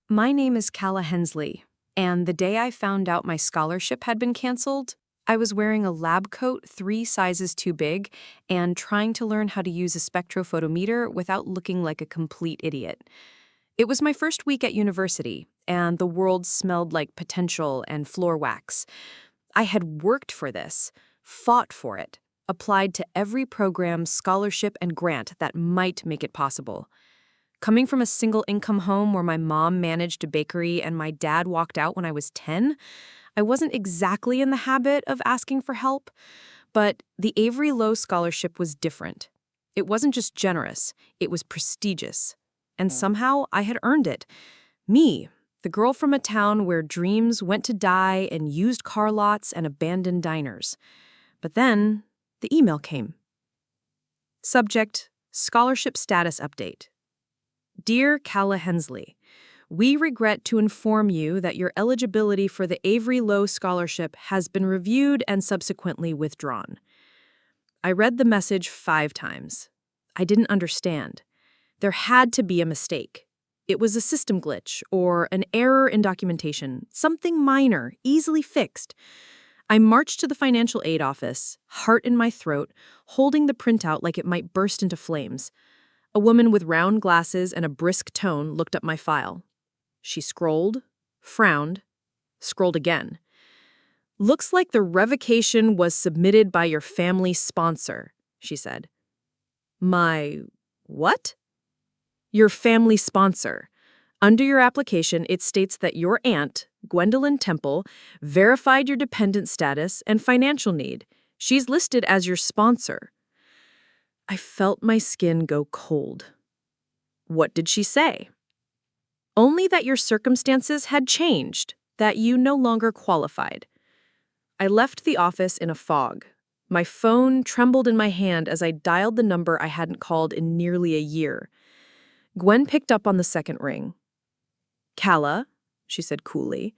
My name is Calla Hensley, and the day I found out my scholarship had been canceled, I was wearing a lab coat 3 sizes too big and trying to learn how to use a spectrophotometer without looking like a complete idiot. It was my first week at university, and the world smelled like potential and floor wax. I had worked for this, fought for it, applied to every program, scholarship, and grant that might make it possible. Coming from a single-income home where my mom managed a bakery and my dad walked out when I was 10, I wasn't exactly in the habit of asking for help, but the Avery Lowe Scholarship was different. It wasn't just generous, it was prestigious. And somehow I had earned it. Me, the girl from a town where dreams went to die in used car lots and abandoned diners. But then, the email came. Subject, Scholarship Status Update. Dear Calla Hensley, we regret to inform you that your eligibility for the Avery Lowe Scholarship has been reviewed and subsequently withdrawn. I read the message 5 times. I didn't understand. There had to be a mistake. It was a system glitch or an error in documentation, something minor, easily fixed. I marched to the financial aid office, heart in my throat, holding the printout like it might burst into flames. A woman with round glasses and a brisk tone looked up my file. She scrolled, frowned, scrolled again. Looks like the revocation was submitted by your family sponsor, she said. My what? Your family sponsor. Under your application, it states that your aunt, Gwendolyn Temple, verified your dependent status and financial need. She's listed as your sponsor. I felt my skin go cold. What did she say? Only that your circumstances had changed, that you no longer qualified. I left the office in a fog. My phone trembled in my hand as I dialed the number I hadn't called in nearly a year. Gwen picked up on the second ring. Calla, she said coolly.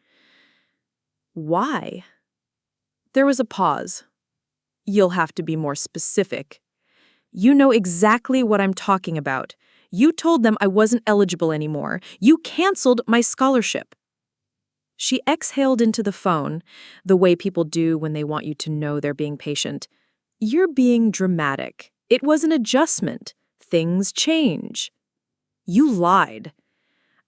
Why? There was a pause. You'll have to be more specific. You know exactly what I'm talking about. You told them I wasn't eligible anymore. You canceled my scholarship. She exhaled into the phone, the way people do when they want you to know they're being patient. You're being dramatic. It was an adjustment. Things change. You lied.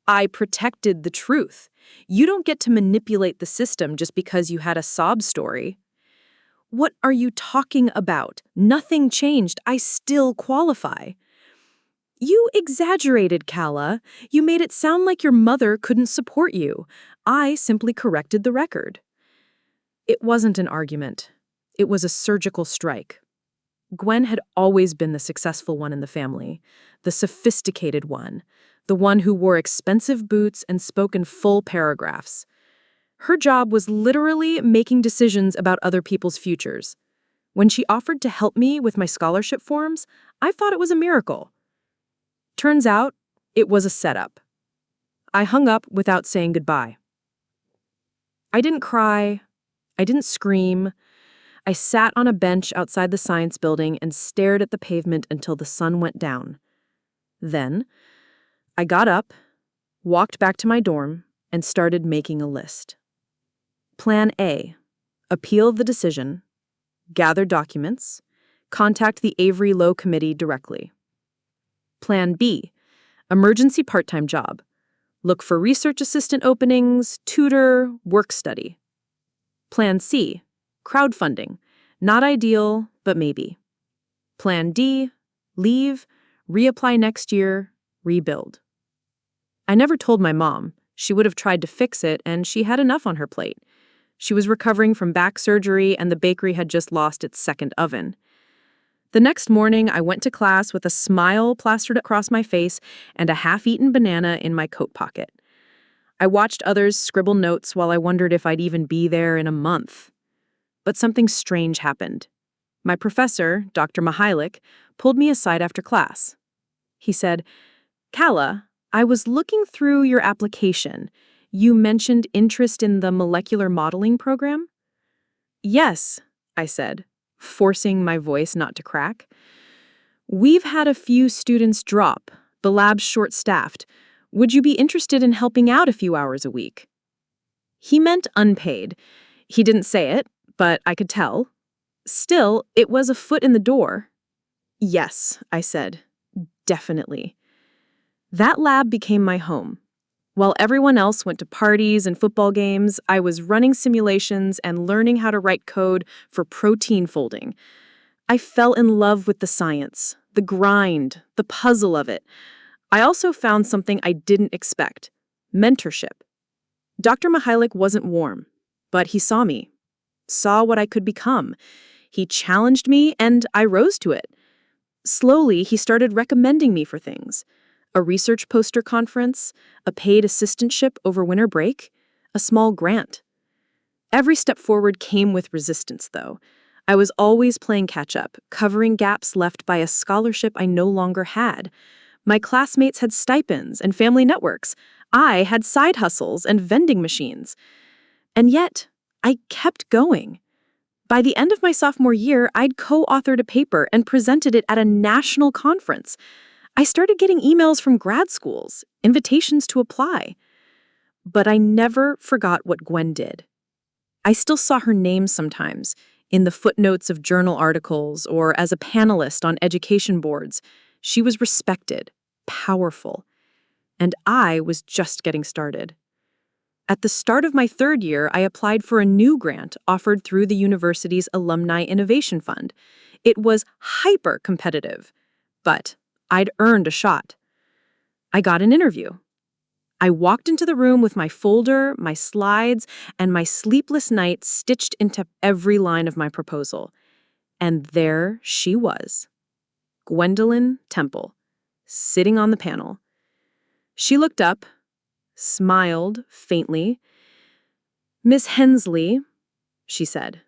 I protected the truth. You don't get to manipulate the system just because you had a sob story. What are you talking about? Nothing changed. I still qualify. You exaggerated, Calla. You made it sound like your mother couldn't support you. I simply corrected the record. It wasn't an argument. It was a surgical strike. Gwen had always been the successful one in the family, the sophisticated one, the one who wore expensive boots and spoke in full paragraphs. Her job was literally making decisions about other people's futures. When she offered to help me with my scholarship forms, I thought it was a miracle. Turns out, it was a setup. I hung up without saying goodbye. I didn't cry. I didn't scream. I sat on a bench outside the science building and stared at the pavement until the sun went down. Then, I got up, walked back to my dorm, and started making a list. Plan A, appeal the decision, gather documents, contact the Avery Lowe Committee directly. Plan B, emergency part-time job. Look for research assistant openings, tutor, work study. Plan C, crowdfunding. Not ideal, but maybe. Plan D, leave, reapply next year, rebuild. I never told my mom. She would have tried to fix it, and she had enough on her plate. She was recovering from back surgery, and the bakery had just lost its second oven. The next morning, I went to class with a smile plastered across my face and a half-eaten banana in my coat pocket. I watched others scribble notes while I wondered if I'd even be there in a month. But something strange happened. My professor, Dr. Mihailik, pulled me aside after class. He said, Calla, I was looking through your application. You mentioned interest in the molecular modeling program? Yes, I said, forcing my voice not to crack. We've had a few students drop. The lab's short-staffed. Would you be interested in helping out a few hours a week? He meant unpaid. He didn't say it, but I could tell. Still, it was a foot in the door. Yes, I said. Definitely. That lab became my home. While everyone else went to parties and football games, I was running simulations and learning how to write code for protein folding. I fell in love with the science, the grind, the puzzle of it. I also found something I didn't expect: mentorship. Dr. Mihailik wasn't warm, but he saw me, saw what I could become. He challenged me, and I rose to it. Slowly, he started recommending me for things: a research poster conference, a paid assistantship over winter break, a small grant. Every step forward came with resistance, though. I was always playing catch-up, covering gaps left by a scholarship I no longer had. My classmates had stipends and family networks. I had side hustles and vending machines. And yet, I kept going. By the end of my sophomore year, I'd co-authored a paper and presented it at a national conference. I started getting emails from grad schools, invitations to apply. But I never forgot what Gwen did. I still saw her name sometimes, in the footnotes of journal articles or as a panelist on education boards. She was respected, powerful, and I was just getting started. At the start of my third year, I applied for a new grant offered through the university's Alumni Innovation Fund. It was hyper-competitive, but I'd earned a shot. I got an interview. I walked into the room with my folder, my slides, and my sleepless nights stitched into every line of my proposal. And there she was, Gwendolyn Temple, sitting on the panel. She looked up, smiled faintly. "Miss Hensley," she said.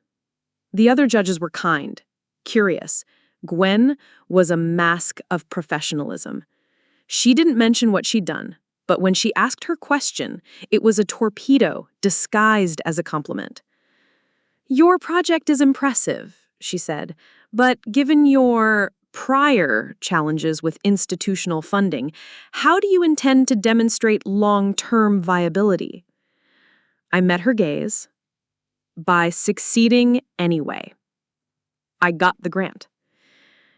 The other judges were kind, curious. Gwen was a mask of professionalism. She didn't mention what she'd done, but when she asked her question, it was a torpedo disguised as a compliment. "Your project is impressive," she said, "but given your prior challenges with institutional funding, how do you intend to demonstrate long-term viability?" I met her gaze. By succeeding anyway. I got the grant.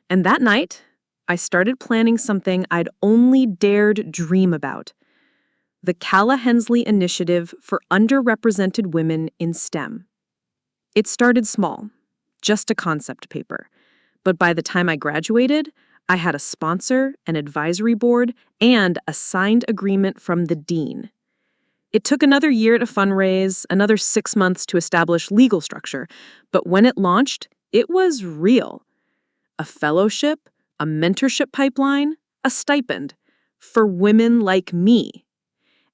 And that night, I started planning something I'd only dared dream about: the Calla Hensley Initiative for Underrepresented Women in STEM. It started small, just a concept paper. But by the time I graduated, I had a sponsor, an advisory board, and a signed agreement from the dean. It took another year to fundraise, another 6 months to establish legal structure, but when it launched, it was real. A fellowship, a mentorship pipeline, a stipend for women like me.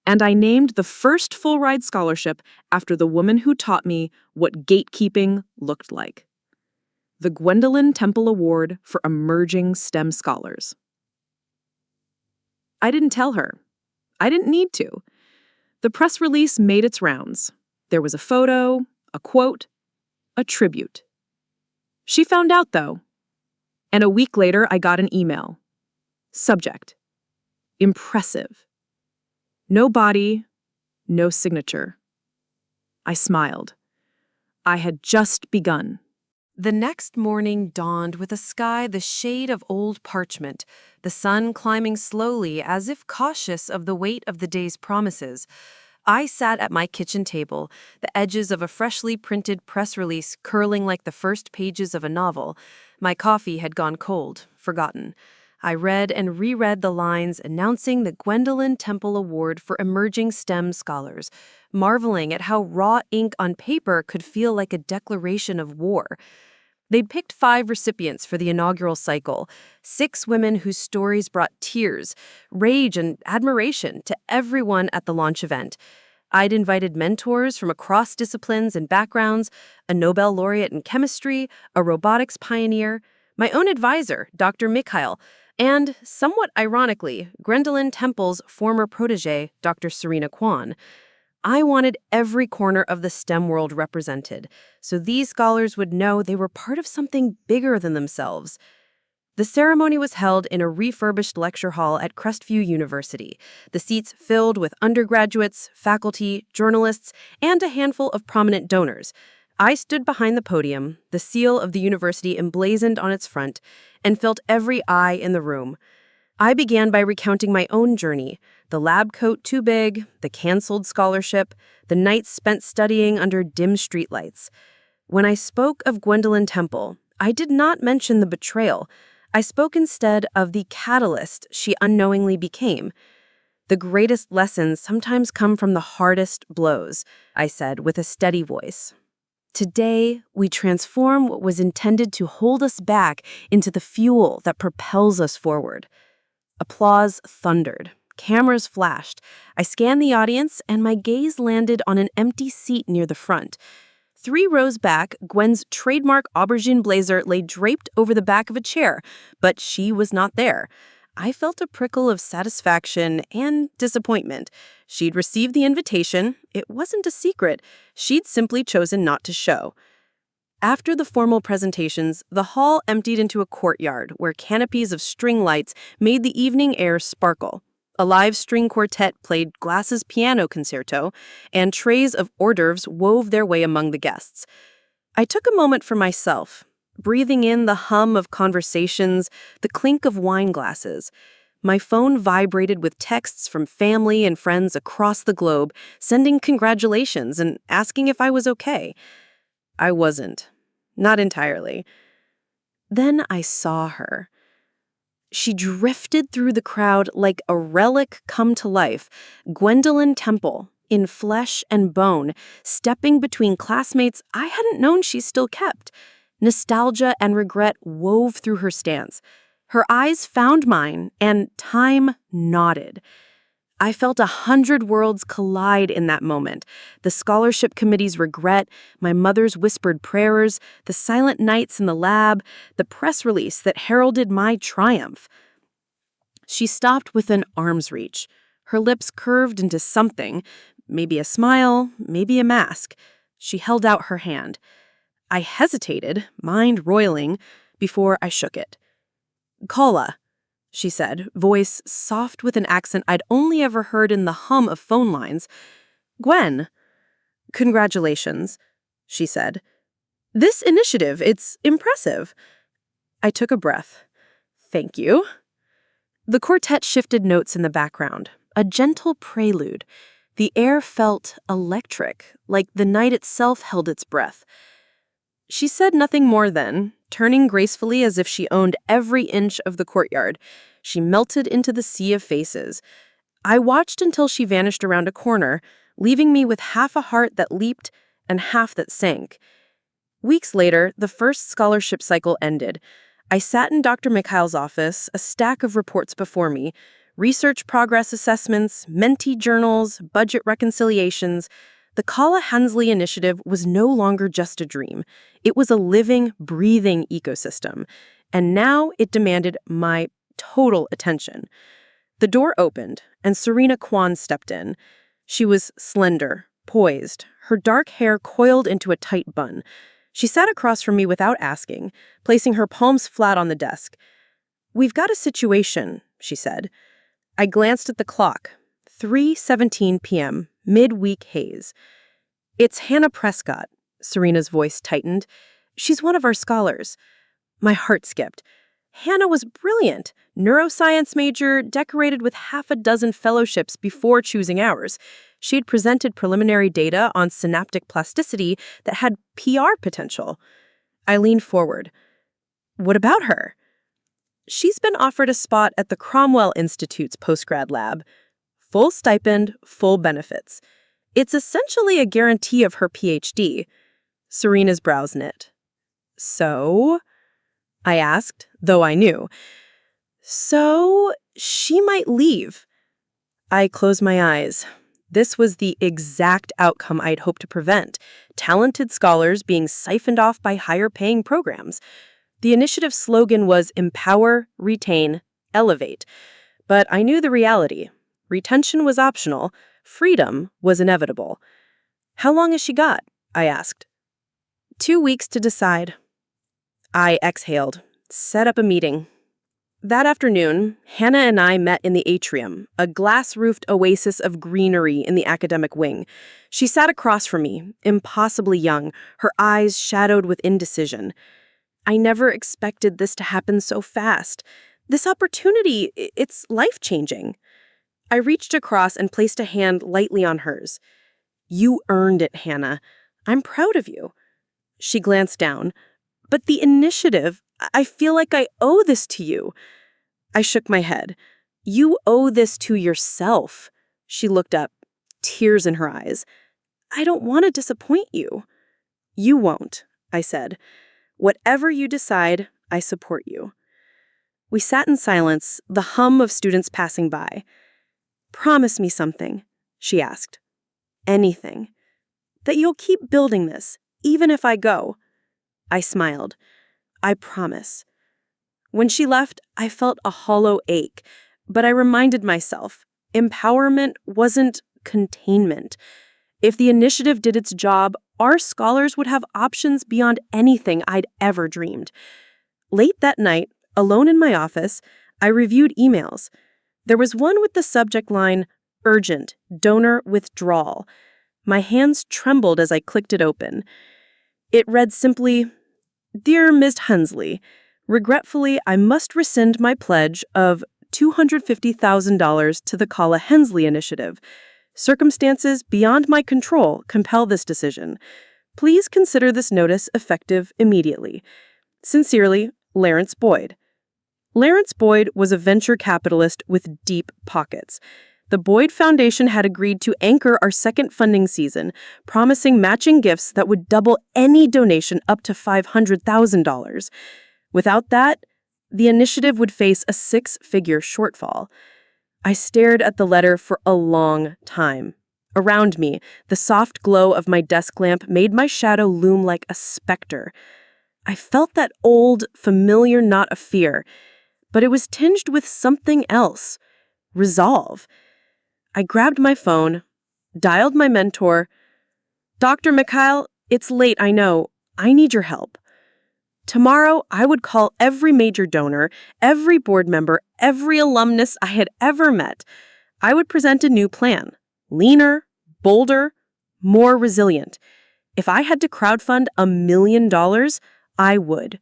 And I named the first full-ride scholarship after the woman who taught me what gatekeeping looked like: the Gwendolyn Temple Award for Emerging STEM Scholars. I didn't tell her. I didn't need to. The press release made its rounds. There was a photo, a quote, a tribute. She found out, though. And a week later, I got an email. Subject: impressive. No body, no signature. I smiled. I had just begun. The next morning dawned with a sky the shade of old parchment, the sun climbing slowly as if cautious of the weight of the day's promises. I sat at my kitchen table, the edges of a freshly printed press release curling like the first pages of a novel. My coffee had gone cold, forgotten. I read and reread the lines announcing the Gwendolyn Temple Award for Emerging STEM Scholars, marveling at how raw ink on paper could feel like a declaration of war. They'd picked 5 recipients for the inaugural cycle, 6 women whose stories brought tears, rage, and admiration to everyone at the launch event. I'd invited mentors from across disciplines and backgrounds, a Nobel laureate in chemistry, a robotics pioneer, my own advisor, Dr. Mikhail, and, somewhat ironically, Gwendolyn Temple's former protege, Dr. Serena Kwan. I wanted every corner of the STEM world represented, so these scholars would know they were part of something bigger than themselves. The ceremony was held in a refurbished lecture hall at Crestview University, the seats filled with undergraduates, faculty, journalists, and a handful of prominent donors. I stood behind the podium, the seal of the university emblazoned on its front, and felt every eye in the room. I began by recounting my own journey, the lab coat too big, the canceled scholarship, the nights spent studying under dim streetlights. When I spoke of Gwendolyn Temple, I did not mention the betrayal. I spoke instead of the catalyst she unknowingly became. The greatest lessons sometimes come from the hardest blows, I said with a steady voice. Today, we transform what was intended to hold us back into the fuel that propels us forward. Applause thundered. Cameras flashed. I scanned the audience, and my gaze landed on an empty seat near the front. 3 rows back, Gwen's trademark aubergine blazer lay draped over the back of a chair, but she was not there. I felt a prickle of satisfaction and disappointment. She'd received the invitation. It wasn't a secret. She'd simply chosen not to show. After the formal presentations, the hall emptied into a courtyard where canopies of string lights made the evening air sparkle. A live string quartet played Glass's piano concerto, and trays of hors d'oeuvres wove their way among the guests. I took a moment for myself, breathing in the hum of conversations, the clink of wine glasses. My phone vibrated with texts from family and friends across the globe, sending congratulations and asking if I was okay. I wasn't. Not entirely. Then I saw her. She drifted through the crowd like a relic come to life, Gwendolyn Temple, in flesh and bone, stepping between classmates I hadn't known she still kept. Nostalgia and regret wove through her stance. Her eyes found mine, and time nodded. I felt 100 worlds collide in that moment. The scholarship committee's regret, my mother's whispered prayers, the silent nights in the lab, the press release that heralded my triumph. She stopped within arm's reach. Her lips curved into something, maybe a smile, maybe a mask. She held out her hand. I hesitated, mind roiling, before I shook it. "Kala," she said, voice soft with an accent I'd only ever heard in the hum of phone lines. "Gwen." "Congratulations," she said. "This initiative, it's impressive." I took a breath. "Thank you." The quartet shifted notes in the background, a gentle prelude. The air felt electric, like the night itself held its breath. She said nothing more then, turning gracefully as if she owned every inch of the courtyard. She melted into the sea of faces. I watched until she vanished around a corner, leaving me with half a heart that leaped and half that sank. Weeks later, the first scholarship cycle ended. I sat in Dr. Mikhail's office, a stack of reports before me, research progress assessments, mentee journals, budget reconciliations. The Kala Hensley initiative was no longer just a dream. It was a living, breathing ecosystem, and now it demanded my total attention. The door opened, and Serena Kwan stepped in. She was slender, poised, her dark hair coiled into a tight bun. She sat across from me without asking, placing her palms flat on the desk. "We've got a situation," she said. I glanced at the clock. 3:17 p.m., midweek haze. "It's Hannah Prescott," Serena's voice tightened. "She's one of our scholars." My heart skipped. Hannah was brilliant, neuroscience major, decorated with half a dozen fellowships before choosing ours. She had presented preliminary data on synaptic plasticity that had PR potential. I leaned forward. "What about her?" "She's been offered a spot at the Cromwell Institute's postgrad lab. Full stipend, full benefits. It's essentially a guarantee of her PhD." Serena's brows knit. "So?" I asked, though I knew. "So, she might leave." I closed my eyes. This was the exact outcome I'd hoped to prevent, talented scholars being siphoned off by higher-paying programs. The initiative's slogan was empower, retain, elevate. But I knew the reality. Retention was optional. Freedom was inevitable. "How long has she got?" I asked. 2 weeks to decide." I exhaled, set up a meeting. That afternoon, Hannah and I met in the atrium, a glass-roofed oasis of greenery in the academic wing. She sat across from me, impossibly young, her eyes shadowed with indecision. I never expected this to happen so fast. This opportunity, it's life-changing. I reached across and placed a hand lightly on hers. You earned it, Hannah. I'm proud of you. She glanced down. But the initiative, I feel like I owe this to you. I shook my head. You owe this to yourself. She looked up, tears in her eyes. I don't want to disappoint you. You won't, I said. Whatever you decide, I support you. We sat in silence, the hum of students passing by. Promise me something, she asked. Anything. That you'll keep building this, even if I go. I smiled. I promise. When she left, I felt a hollow ache, but I reminded myself, empowerment wasn't containment. If the initiative did its job, our scholars would have options beyond anything I'd ever dreamed. Late that night, alone in my office, I reviewed emails. There was one with the subject line, Urgent, Donor Withdrawal. My hands trembled as I clicked it open. It read simply, Dear Ms. Hensley, regretfully, I must rescind my pledge of $250,000 to the Kala Hensley Initiative. Circumstances beyond my control compel this decision. Please consider this notice effective immediately. Sincerely, Lawrence Boyd. Lawrence Boyd was a venture capitalist with deep pockets. The Boyd Foundation had agreed to anchor our second funding season, promising matching gifts that would double any donation up to $500,000. Without that, the initiative would face a six-figure shortfall. I stared at the letter for a long time. Around me, the soft glow of my desk lamp made my shadow loom like a specter. I felt that old, familiar knot of fear, but it was tinged with something else. Resolve. I grabbed my phone, dialed my mentor. Dr. Mikhail, it's late, I know. I need your help. Tomorrow, I would call every major donor, every board member, every alumnus I had ever met. I would present a new plan. Leaner, bolder, more resilient. If I had to crowdfund $1 million, I would.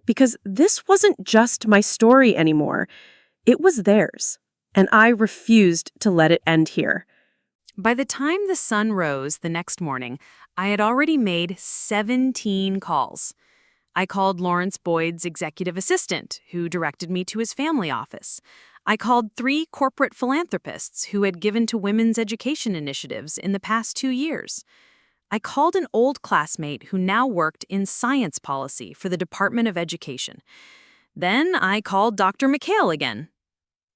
Because this wasn't just my story anymore. It was theirs. And I refused to let it end here. By the time the sun rose the next morning, I had already made 17 calls. I called Lawrence Boyd's executive assistant, who directed me to his family office. I called 3 corporate philanthropists who had given to women's education initiatives in the past 2 years. I called an old classmate who now worked in science policy for the Department of Education. Then I called Dr. Mikhail again.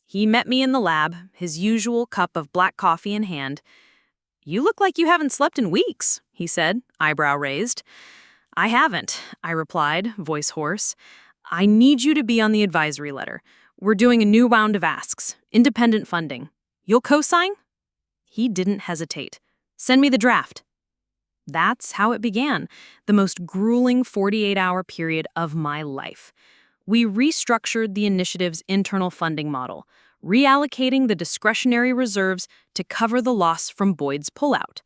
He met me in the lab, his usual cup of black coffee in hand. "You look like you haven't slept in weeks," he said, eyebrow raised. "I haven't," I replied, voice hoarse. "I need you to be on the advisory letter. We're doing a new round of asks, independent funding. You'll co-sign?" He didn't hesitate. "Send me the draft." That's how it began, the most grueling 48-hour period of my life. We restructured the initiative's internal funding model, reallocating the discretionary reserves to cover the loss from Boyd's pullout.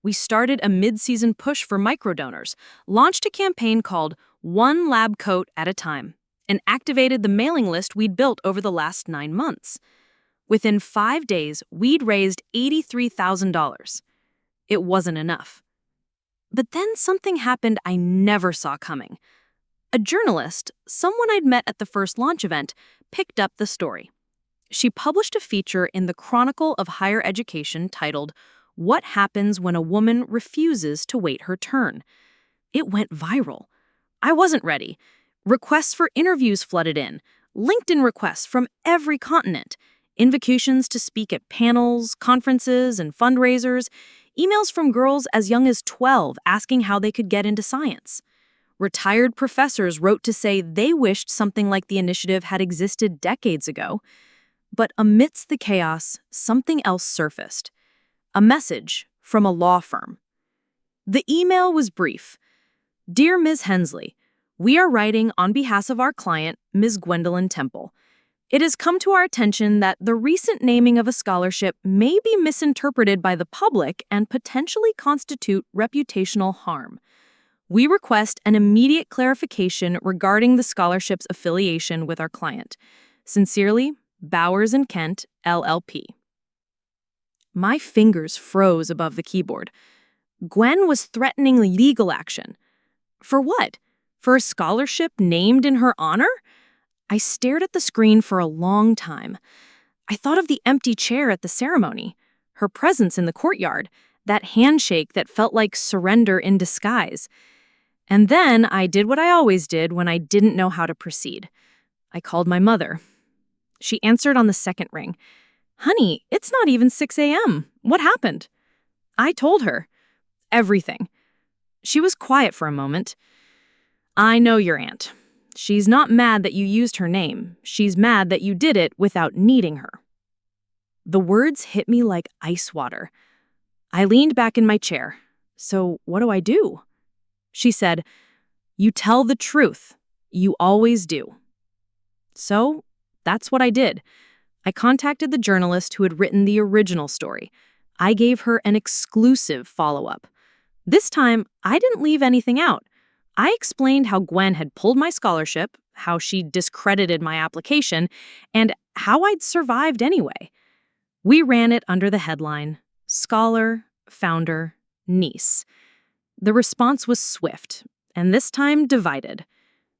We started a mid-season push for microdonors, launched a campaign called One Lab Coat at a Time, and activated the mailing list we'd built over the last 9 months. Within 5 days, we'd raised $83,000. It wasn't enough. But then something happened I never saw coming. A journalist, someone I'd met at the first launch event, picked up the story. She published a feature in the Chronicle of Higher Education titled, What Happens When a Woman Refuses to Wait Her Turn? It went viral. I wasn't ready. Requests for interviews flooded in, LinkedIn requests from every continent, invitations to speak at panels, conferences, and fundraisers, emails from girls as young as 12 asking how they could get into science. Retired professors wrote to say they wished something like the initiative had existed decades ago. But amidst the chaos, something else surfaced. A message from a law firm. The email was brief. Dear Ms. Hensley, we are writing on behalf of our client, Ms. Gwendolyn Temple. It has come to our attention that the recent naming of a scholarship may be misinterpreted by the public and potentially constitute reputational harm. We request an immediate clarification regarding the scholarship's affiliation with our client. Sincerely, Bowers and Kent, LLP. My fingers froze above the keyboard. Gwen was threatening legal action. For what? For a scholarship named in her honor? I stared at the screen for a long time. I thought of the empty chair at the ceremony, her presence in the courtyard, that handshake that felt like surrender in disguise. And then I did what I always did when I didn't know how to proceed. I called my mother. She answered on the second ring. "Honey, it's not even 6 a.m. What happened?" I told her. Everything. She was quiet for a moment. "I know your aunt. She's not mad that you used her name. She's mad that you did it without needing her." The words hit me like ice water. I leaned back in my chair. "So what do I do?" She said, "You tell the truth. You always do." So that's what I did. I contacted the journalist who had written the original story. I gave her an exclusive follow-up. This time, I didn't leave anything out. I explained how Gwen had pulled my scholarship, how she discredited my application, and how I'd survived anyway. We ran it under the headline, "Scholar, Founder, Niece." The response was swift, and this time divided.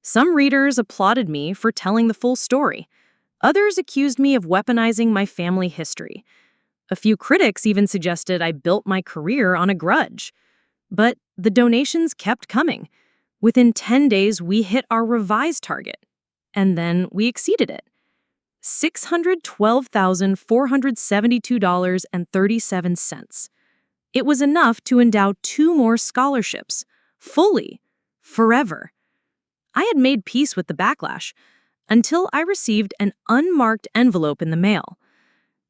Some readers applauded me for telling the full story. Others accused me of weaponizing my family history. A few critics even suggested I built my career on a grudge. But the donations kept coming. Within 10 days, we hit our revised target. And then we exceeded it. $612,472.37. It was enough to endow 2 more scholarships, fully, forever. I had made peace with the backlash until I received an unmarked envelope in the mail.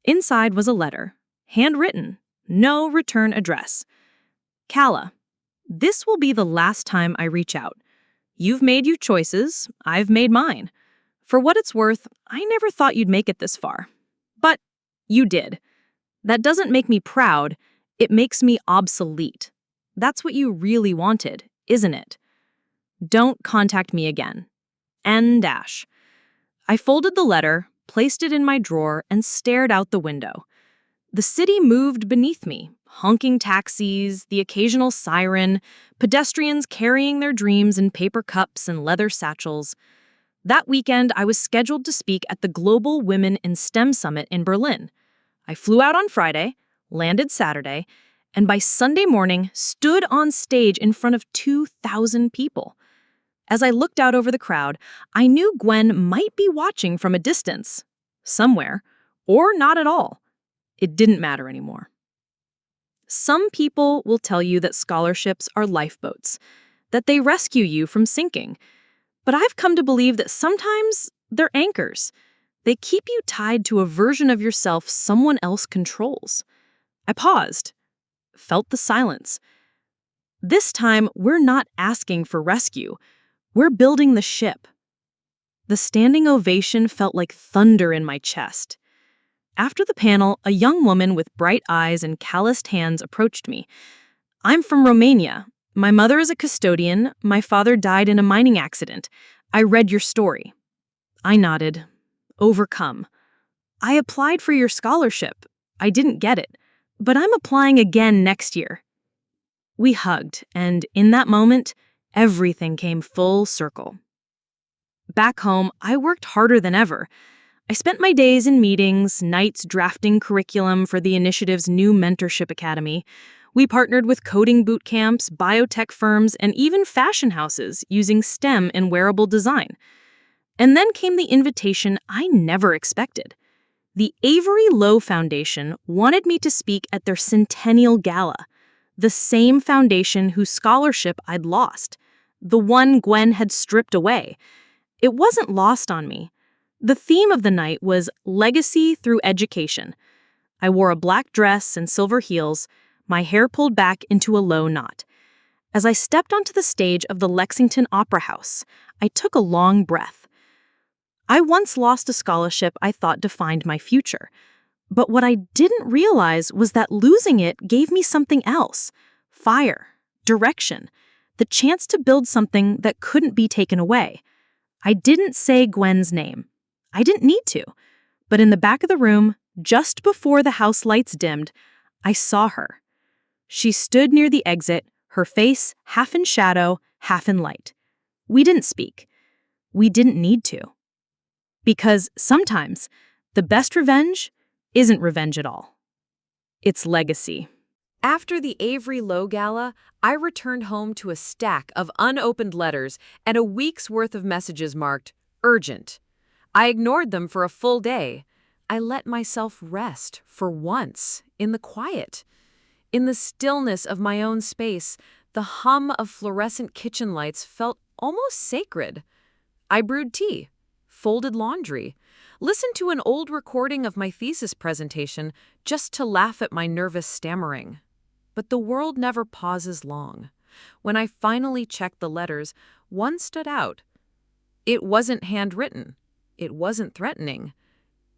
Inside was a letter, handwritten, no return address. "Calla, this will be the last time I reach out. You've made your choices, I've made mine. For what it's worth, I never thought you'd make it this far. But you did. That doesn't make me proud, it makes me obsolete. That's what you really wanted, isn't it? Don't contact me again. N dash." I folded the letter, placed it in my drawer, and stared out the window. The city moved beneath me, honking taxis, the occasional siren, pedestrians carrying their dreams in paper cups and leather satchels. That weekend, I was scheduled to speak at the Global Women in STEM Summit in Berlin. I flew out on Friday, landed Saturday, and by Sunday morning, stood on stage in front of 2,000 people. As I looked out over the crowd, I knew Gwen might be watching from a distance, somewhere, or not at all. It didn't matter anymore. Some people will tell you that scholarships are lifeboats, that they rescue you from sinking. But I've come to believe that sometimes they're anchors. They keep you tied to a version of yourself someone else controls. I paused, felt the silence. This time, we're not asking for rescue. We're building the ship. The standing ovation felt like thunder in my chest. After the panel, a young woman with bright eyes and calloused hands approached me. "I'm from Romania. My mother is a custodian. My father died in a mining accident. I read your story." I nodded, overcome. "I applied for your scholarship. I didn't get it, but I'm applying again next year." We hugged, and in that moment, everything came full circle. Back home, I worked harder than ever. I spent my days in meetings, nights drafting curriculum for the initiative's new mentorship academy. We partnered with coding boot camps, biotech firms, and even fashion houses using STEM in wearable design. And then came the invitation I never expected. The Avery Lowe Foundation wanted me to speak at their centennial gala, the same foundation whose scholarship I'd lost, the one Gwen had stripped away. It wasn't lost on me. The theme of the night was legacy through education. I wore a black dress and silver heels, my hair pulled back into a low knot. As I stepped onto the stage of the Lexington Opera House, I took a long breath. I once lost a scholarship I thought defined my future. But what I didn't realize was that losing it gave me something else: fire, direction, the chance to build something that couldn't be taken away. I didn't say Gwen's name. I didn't need to. But in the back of the room, just before the house lights dimmed, I saw her. She stood near the exit, her face half in shadow, half in light. We didn't speak. We didn't need to. Because sometimes the best revenge isn't revenge at all. It's legacy. After the Avery Lowe Gala, I returned home to a stack of unopened letters and a week's worth of messages marked urgent. I ignored them for a full day. I let myself rest for once in the quiet. In the stillness of my own space, the hum of fluorescent kitchen lights felt almost sacred. I brewed tea, folded laundry, listened to an old recording of my thesis presentation just to laugh at my nervous stammering. But the world never pauses long. When I finally checked the letters, one stood out. It wasn't handwritten. It wasn't threatening.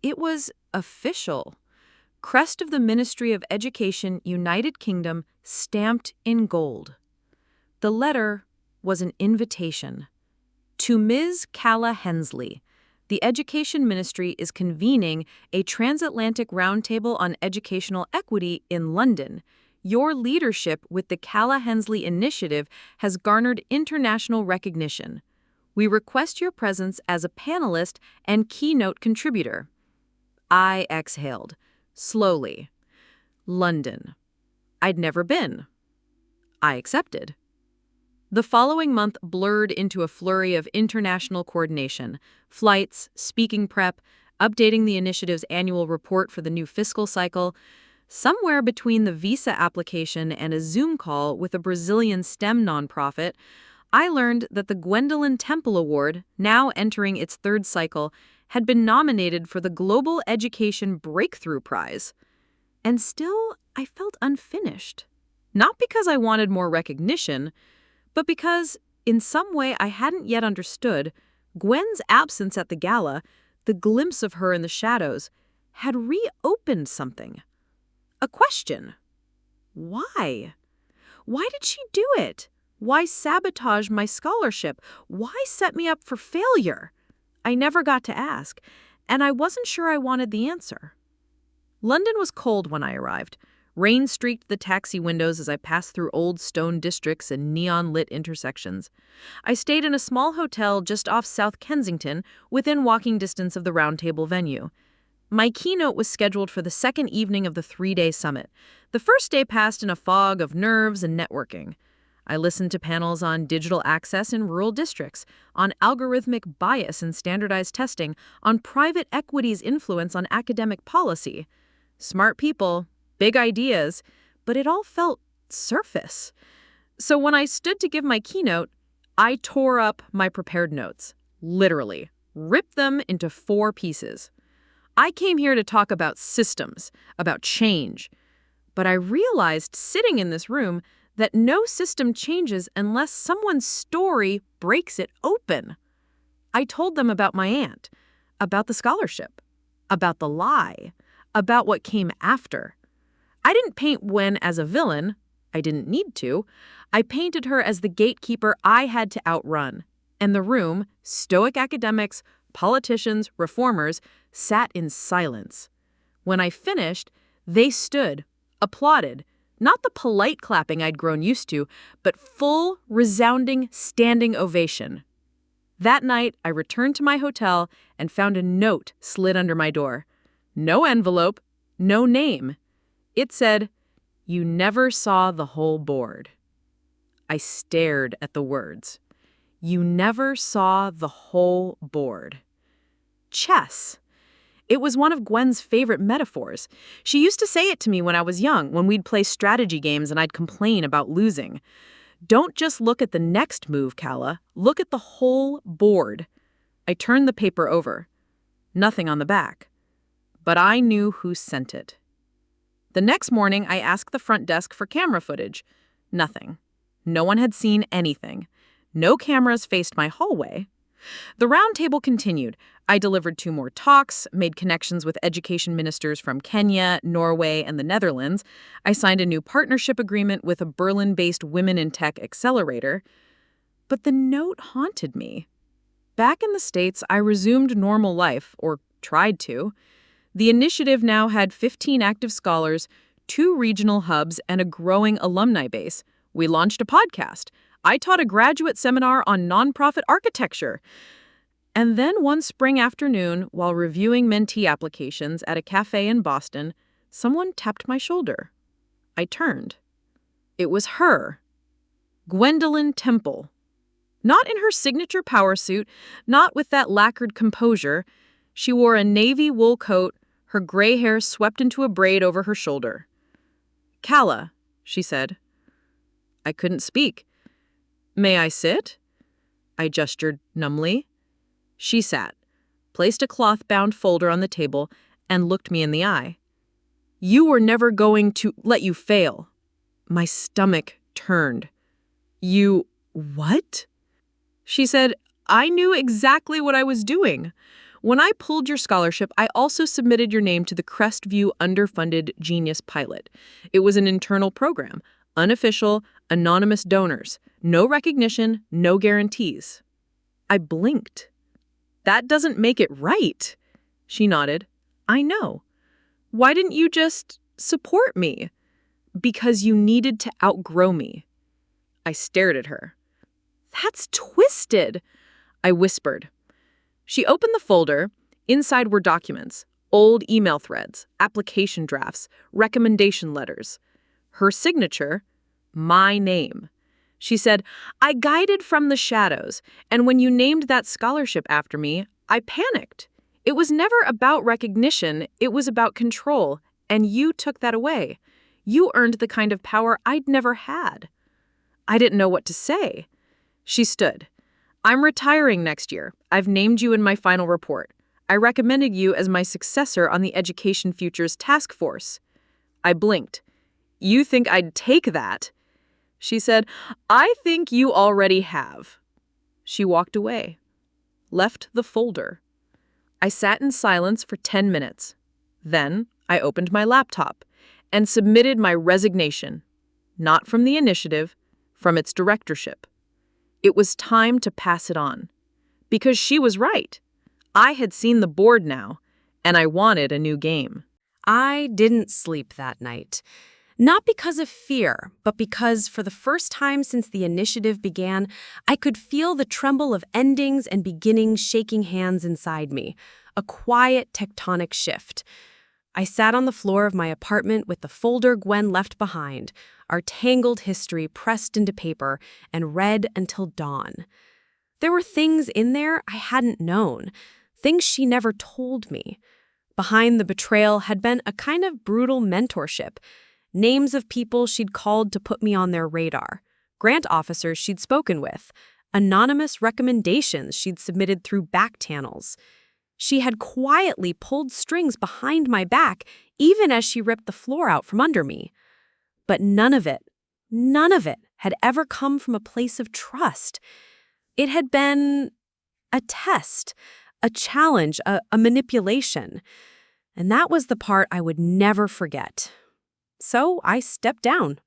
It was official. Crest of the Ministry of Education, United Kingdom, stamped in gold. The letter was an invitation. To Ms. Calla Hensley, the Education Ministry is convening a transatlantic roundtable on educational equity in London. Your leadership with the Calla Hensley Initiative has garnered international recognition. We request your presence as a panelist and keynote contributor. I exhaled, slowly. London. I'd never been. I accepted. The following month blurred into a flurry of international coordination: flights, speaking prep, updating the initiative's annual report for the new fiscal cycle. Somewhere between the visa application and a Zoom call with a Brazilian STEM nonprofit, I learned that the Gwendolyn Temple Award, now entering its third cycle, had been nominated for the Global Education Breakthrough Prize. And still, I felt unfinished. Not because I wanted more recognition, but because, in some way I hadn't yet understood, Gwen's absence at the gala, the glimpse of her in the shadows, had reopened something. A question. Why? Why did she do it? Why sabotage my scholarship? Why set me up for failure? I never got to ask, and I wasn't sure I wanted the answer. London was cold when I arrived. Rain streaked the taxi windows as I passed through old stone districts and neon-lit intersections. I stayed in a small hotel just off South Kensington, within walking distance of the roundtable venue. My keynote was scheduled for the second evening of the 3-day summit. The first day passed in a fog of nerves and networking. I listened to panels on digital access in rural districts, on algorithmic bias in standardized testing, on private equity's influence on academic policy. Smart people, big ideas, but it all felt surface. So when I stood to give my keynote, I tore up my prepared notes, literally, ripped them into 4 pieces. I came here to talk about systems, about change. But I realized sitting in this room that no system changes unless someone's story breaks it open. I told them about my aunt, about the scholarship, about the lie, about what came after. I didn't paint Gwen as a villain. I didn't need to. I painted her as the gatekeeper I had to outrun. And the room, stoic academics, politicians, reformers, sat in silence. When I finished, they stood, applauded, not the polite clapping I'd grown used to, but full, resounding, standing ovation. That night, I returned to my hotel and found a note slid under my door. No envelope, no name. It said, "You never saw the whole board." I stared at the words. You never saw the whole board. Chess. It was one of Gwen's favorite metaphors. She used to say it to me when I was young, when we'd play strategy games and I'd complain about losing. Don't just look at the next move, Calla. Look at the whole board. I turned the paper over. Nothing on the back. But I knew who sent it. The next morning, I asked the front desk for camera footage. Nothing. No one had seen anything. No cameras faced my hallway. The roundtable continued. I delivered 2 more talks, made connections with education ministers from Kenya, Norway, and the Netherlands. I signed a new partnership agreement with a Berlin-based Women in Tech accelerator. But the note haunted me. Back in the States, I resumed normal life, or tried to. The initiative now had 15 active scholars, 2 regional hubs, and a growing alumni base. We launched a podcast. I taught a graduate seminar on nonprofit architecture. And then one spring afternoon, while reviewing mentee applications at a cafe in Boston, someone tapped my shoulder. I turned. It was her, Gwendolyn Temple. Not in her signature power suit, not with that lacquered composure. She wore a navy wool coat, her gray hair swept into a braid over her shoulder. "Calla," she said. I couldn't speak. "May I sit?" I gestured numbly. She sat, placed a cloth-bound folder on the table, and looked me in the eye. "You were never going to let you fail." My stomach turned. "You what?" She said, "I knew exactly what I was doing. When I pulled your scholarship, I also submitted your name to the Crestview underfunded Genius Pilot. It was an internal program, unofficial, anonymous donors, no recognition, no guarantees." I blinked. "That doesn't make it right." She nodded. "I know. Why didn't you just support me?" "Because you needed to outgrow me." I stared at her. "That's twisted," I whispered. She opened the folder. Inside were documents, old email threads, application drafts, recommendation letters. Her signature, my name. She said, "I guided from the shadows, and when you named that scholarship after me, I panicked. It was never about recognition, it was about control, and you took that away. You earned the kind of power I'd never had." I didn't know what to say. She stood. "I'm retiring next year. I've named you in my final report. I recommended you as my successor on the Education Futures Task Force." I blinked. "You think I'd take that?" She said, "I think you already have." She walked away, left the folder. I sat in silence for 10 minutes. Then I opened my laptop and submitted my resignation, not from the initiative, from its directorship. It was time to pass it on. Because she was right. I had seen the board now, and I wanted a new game. I didn't sleep that night. Not because of fear, but because for the first time since the initiative began, I could feel the tremble of endings and beginnings shaking hands inside me, a quiet tectonic shift. I sat on the floor of my apartment with the folder Gwen left behind, our tangled history pressed into paper, and read until dawn. There were things in there I hadn't known, things she never told me. Behind the betrayal had been a kind of brutal mentorship, names of people she'd called to put me on their radar, grant officers she'd spoken with, anonymous recommendations she'd submitted through back channels. She had quietly pulled strings behind my back, even as she ripped the floor out from under me. But none of it had ever come from a place of trust. It had been a test, a challenge, a manipulation. And that was the part I would never forget. So I stepped down.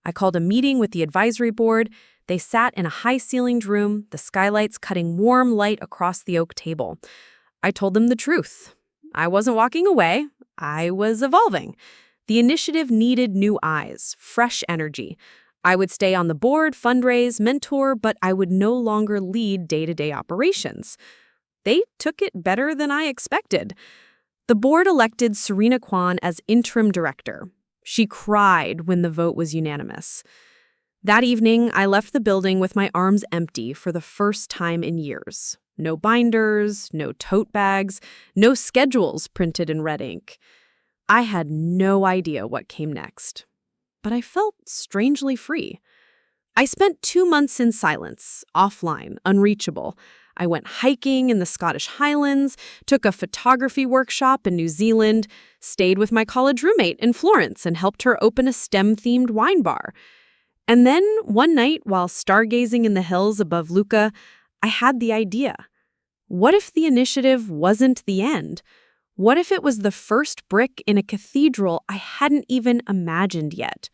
I called a meeting with the advisory board. They sat in a high-ceilinged room, the skylights cutting warm light across the oak table. I told them the truth. I wasn't walking away. I was evolving. The initiative needed new eyes, fresh energy. I would stay on the board, fundraise, mentor, but I would no longer lead day-to-day operations. They took it better than I expected. The board elected Serena Kwan as interim director. She cried when the vote was unanimous. That evening, I left the building with my arms empty for the first time in years. No binders, no tote bags, no schedules printed in red ink. I had no idea what came next, but I felt strangely free. I spent 2 months in silence, offline, unreachable. I went hiking in the Scottish Highlands, took a photography workshop in New Zealand, stayed with my college roommate in Florence and helped her open a STEM-themed wine bar. And then, one night, while stargazing in the hills above Lucca, I had the idea. What if the initiative wasn't the end? What if it was the first brick in a cathedral I hadn't even imagined yet?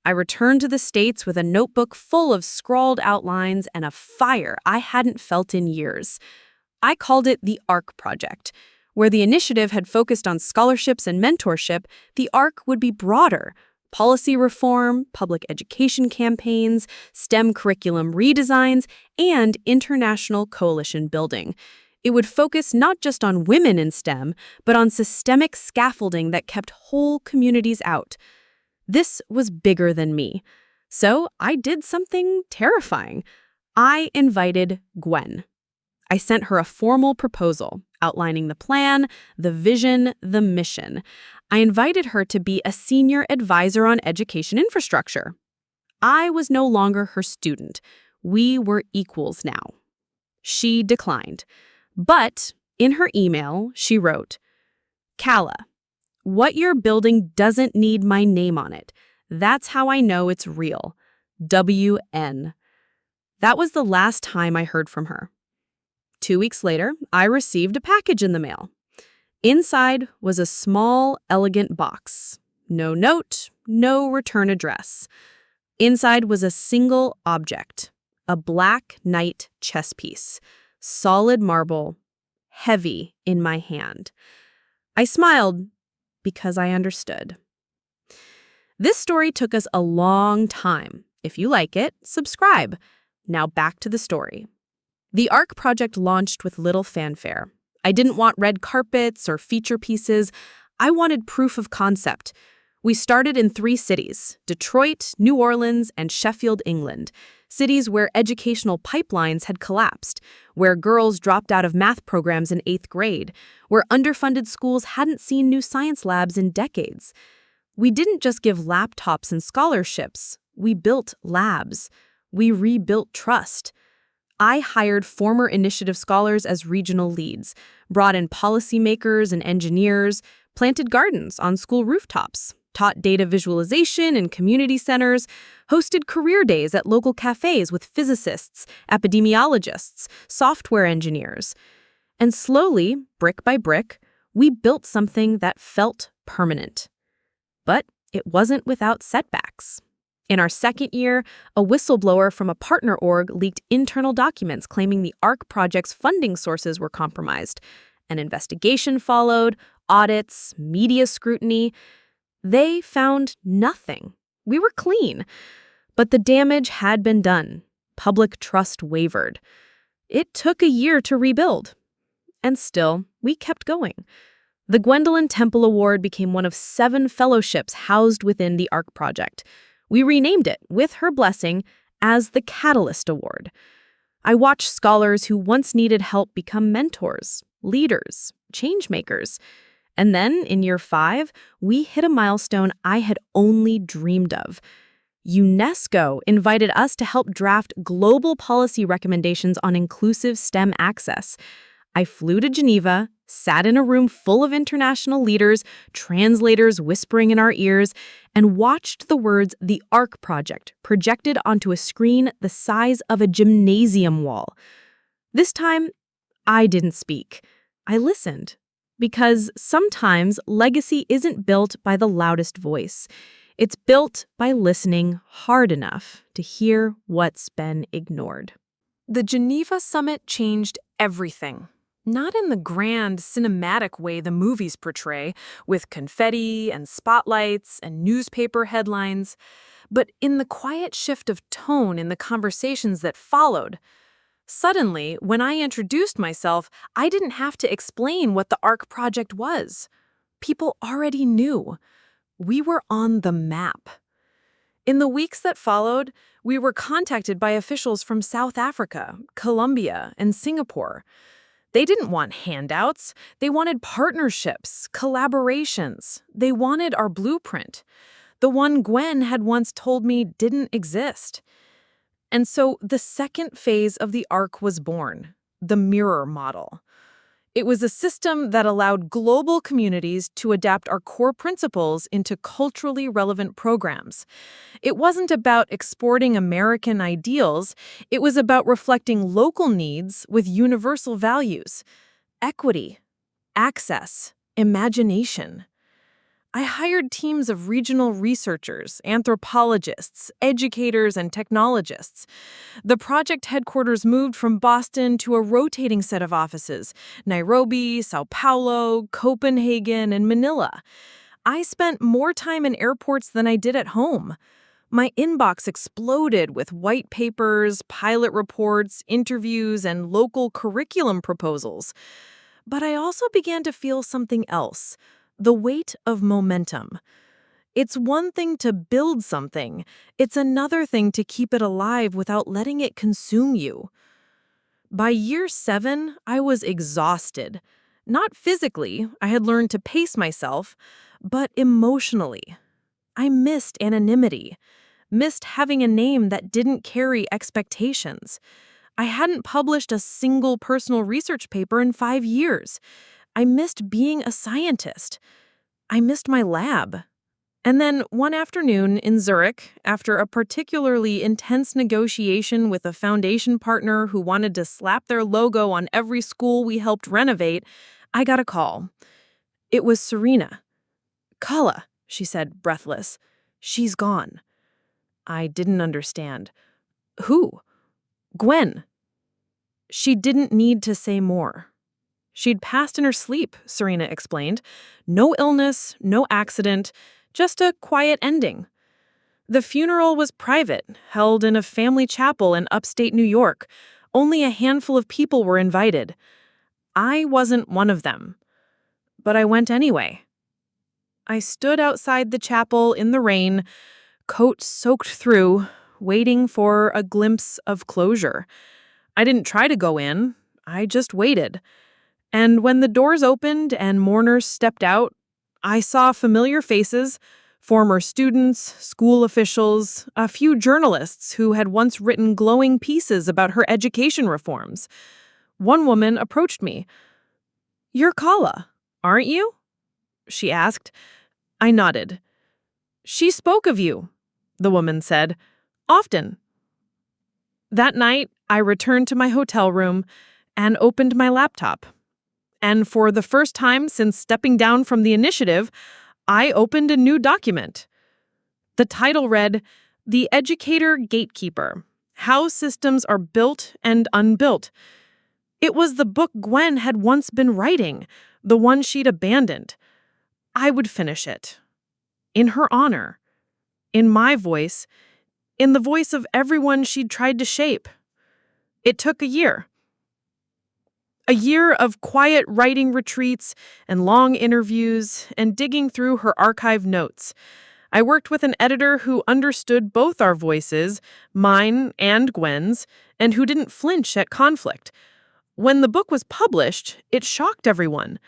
I returned to the States with a notebook full of scrawled outlines and a fire I hadn't felt in years. I called it the ARC Project. Where the initiative had focused on scholarships and mentorship, the ARC would be broader. Policy reform, public education campaigns, STEM curriculum redesigns, and international coalition building. It would focus not just on women in STEM, but on systemic scaffolding that kept whole communities out. This was bigger than me. So I did something terrifying. I invited Gwen. I sent her a formal proposal outlining the plan, the vision, the mission. I invited her to be a senior advisor on education infrastructure. I was no longer her student. We were equals now. She declined. But in her email, she wrote, "Kala, what you're building doesn't need my name on it. That's how I know it's real. WN." That was the last time I heard from her. 2 weeks later, I received a package in the mail. Inside was a small, elegant box. No note, no return address. Inside was a single object, a black knight chess piece, solid marble, heavy in my hand. I smiled because I understood. This story took us a long time. If you like it, subscribe. Now back to the story. The ARC project launched with little fanfare. I didn't want red carpets or feature pieces. I wanted proof of concept. We started in 3 cities, Detroit, New Orleans, and Sheffield, England, cities where educational pipelines had collapsed, where girls dropped out of math programs in 8th grade, where underfunded schools hadn't seen new science labs in decades. We didn't just give laptops and scholarships. We built labs. We rebuilt trust. I hired former initiative scholars as regional leads, brought in policymakers and engineers, planted gardens on school rooftops, taught data visualization in community centers, hosted career days at local cafes with physicists, epidemiologists, software engineers. And slowly, brick by brick, we built something that felt permanent. But it wasn't without setbacks. In our second year, a whistleblower from a partner org leaked internal documents claiming the ARC project's funding sources were compromised. An investigation followed, audits, media scrutiny. They found nothing. We were clean. But the damage had been done. Public trust wavered. It took a year to rebuild. And still, we kept going. The Gwendolyn Temple Award became one of 7 fellowships housed within the ARC project. We renamed it, with her blessing, as the Catalyst Award. I watched scholars who once needed help become mentors, leaders, changemakers. And then, in year 5, we hit a milestone I had only dreamed of. UNESCO invited us to help draft global policy recommendations on inclusive STEM access. I flew to Geneva, sat in a room full of international leaders, translators whispering in our ears, and watched the words "The ARC Project" projected onto a screen the size of a gymnasium wall. This time, I didn't speak. I listened. Because sometimes legacy isn't built by the loudest voice. It's built by listening hard enough to hear what's been ignored. The Geneva Summit changed everything. Not in the grand, cinematic way the movies portray, with confetti and spotlights and newspaper headlines, but in the quiet shift of tone in the conversations that followed. Suddenly, when I introduced myself, I didn't have to explain what the ARC project was. People already knew. We were on the map. In the weeks that followed, we were contacted by officials from South Africa, Colombia, and Singapore. They didn't want handouts. They wanted partnerships, collaborations. They wanted our blueprint, the one Gwen had once told me didn't exist. And so the second phase of the ARC was born, the mirror model. It was a system that allowed global communities to adapt our core principles into culturally relevant programs. It wasn't about exporting American ideals, it was about reflecting local needs with universal values: equity, access, imagination. I hired teams of regional researchers, anthropologists, educators, and technologists. The project headquarters moved from Boston to a rotating set of offices: Nairobi, Sao Paulo, Copenhagen, and Manila. I spent more time in airports than I did at home. My inbox exploded with white papers, pilot reports, interviews, and local curriculum proposals. But I also began to feel something else: the weight of momentum. It's one thing to build something, it's another thing to keep it alive without letting it consume you. By year 7, I was exhausted. Not physically, I had learned to pace myself, but emotionally. I missed anonymity, missed having a name that didn't carry expectations. I hadn't published a single personal research paper in 5 years. I missed being a scientist. I missed my lab. And then one afternoon in Zurich, after a particularly intense negotiation with a foundation partner who wanted to slap their logo on every school we helped renovate, I got a call. It was Serena. "Kala," she said, breathless. "She's gone." I didn't understand. "Who?" "Gwen." She didn't need to say more. She'd passed in her sleep, Serena explained. No illness, no accident, just a quiet ending. The funeral was private, held in a family chapel in upstate New York. Only a handful of people were invited. I wasn't one of them. But I went anyway. I stood outside the chapel in the rain, coat soaked through, waiting for a glimpse of closure. I didn't try to go in. I just waited. And when the doors opened and mourners stepped out, I saw familiar faces: former students, school officials, a few journalists who had once written glowing pieces about her education reforms. One woman approached me. "You're Kala, aren't you?" she asked. I nodded. "She spoke of you," the woman said. "Often." That night, I returned to my hotel room and opened my laptop. And for the first time since stepping down from the initiative, I opened a new document. The title read, "The Educator Gatekeeper: How Systems Are Built and Unbuilt." It was the book Gwen had once been writing, the one she'd abandoned. I would finish it. In her honor. In my voice. In the voice of everyone she'd tried to shape. It took a year. A year of quiet writing retreats and long interviews and digging through her archive notes. I worked with an editor who understood both our voices, mine and Gwen's, and who didn't flinch at conflict. When the book was published, it shocked everyone.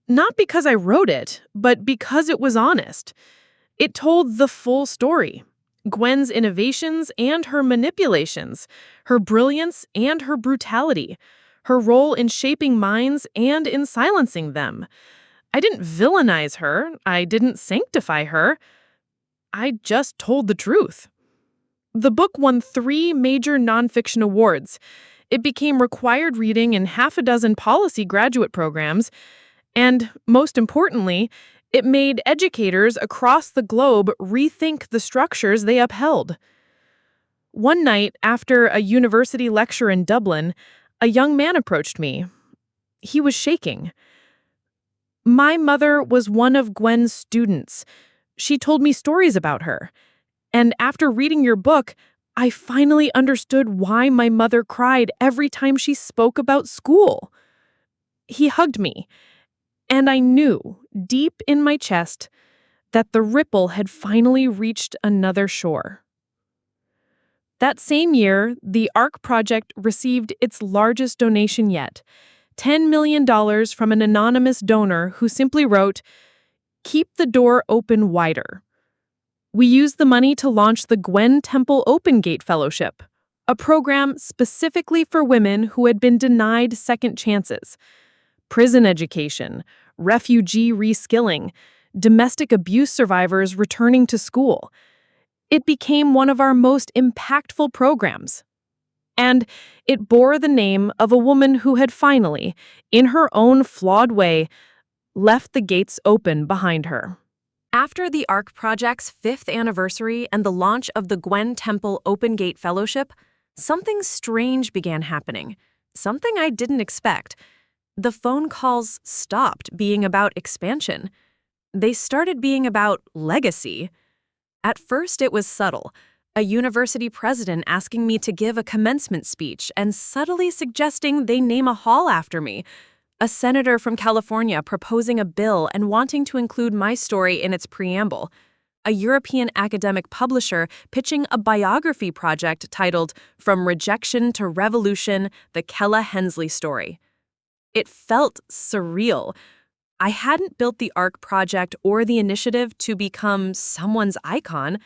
Not because I wrote it, but because it was honest. It told the full story: Gwen's innovations and her manipulations, her brilliance and her brutality, her role in shaping minds and in silencing them. I didn't villainize her. I didn't sanctify her. I just told the truth. The book won 3 major nonfiction awards. It became required reading in half a dozen policy graduate programs. And, most importantly, it made educators across the globe rethink the structures they upheld. One night, after a university lecture in Dublin, a young man approached me. He was shaking. "My mother was one of Gwen's students. She told me stories about her. And after reading your book, I finally understood why my mother cried every time she spoke about school." He hugged me, and I knew, deep in my chest, that the ripple had finally reached another shore. That same year, the ARC project received its largest donation yet, $10 million from an anonymous donor who simply wrote, "Keep the door open wider." We used the money to launch the Gwen Temple Open Gate Fellowship, a program specifically for women who had been denied second chances. prison education, refugee reskilling, domestic abuse survivors returning to school. It became one of our most impactful programs. And it bore the name of a woman who had finally, in her own flawed way, left the gates open behind her. After the ARC Project's 5th anniversary and the launch of the Gwen Temple Open Gate Fellowship, something strange began happening. Something I didn't expect. The phone calls stopped being about expansion. They started being about legacy. At first, it was subtle. A university president asking me to give a commencement speech and subtly suggesting they name a hall after me. A senator from California proposing a bill and wanting to include my story in its preamble. A European academic publisher pitching a biography project titled From Rejection to Revolution, the Kella Hensley Story. It felt surreal. I hadn't built the ARC project or the initiative to become someone's icon.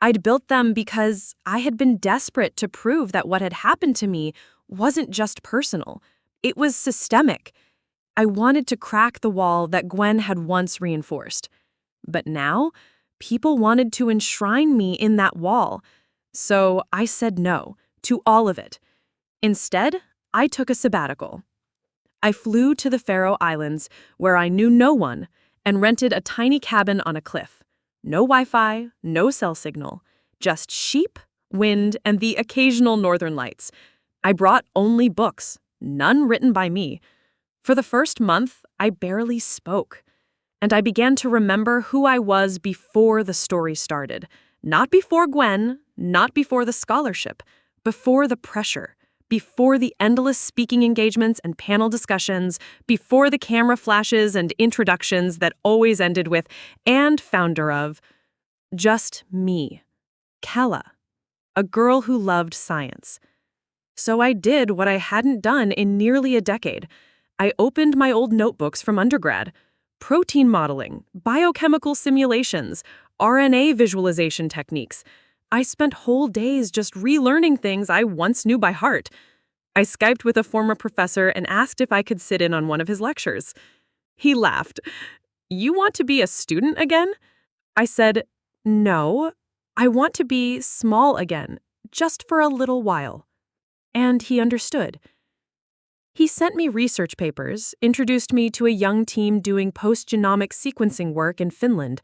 I'd built them because I had been desperate to prove that what had happened to me wasn't just personal. It was systemic. I wanted to crack the wall that Gwen had once reinforced. But now, people wanted to enshrine me in that wall. So I said no to all of it. Instead, I took a sabbatical. I flew to the Faroe Islands, where I knew no one, and rented a tiny cabin on a cliff. No Wi-Fi, no cell signal, just sheep, wind, and the occasional northern lights. I brought only books, none written by me. For the first month, I barely spoke. And I began to remember who I was before the story started. Not before Gwen, not before the scholarship, before the pressure, before the endless speaking engagements and panel discussions, before the camera flashes and introductions that always ended with, and founder of, just me, Kella, a girl who loved science. So I did what I hadn't done in nearly a decade. I opened my old notebooks from undergrad. Protein modeling, biochemical simulations, RNA visualization techniques. I spent whole days just relearning things I once knew by heart. I Skyped with a former professor and asked if I could sit in on one of his lectures. He laughed. "You want to be a student again?" I said, "No, I want to be small again, just for a little while." And he understood. He sent me research papers, introduced me to a young team doing post-genomic sequencing work in Finland.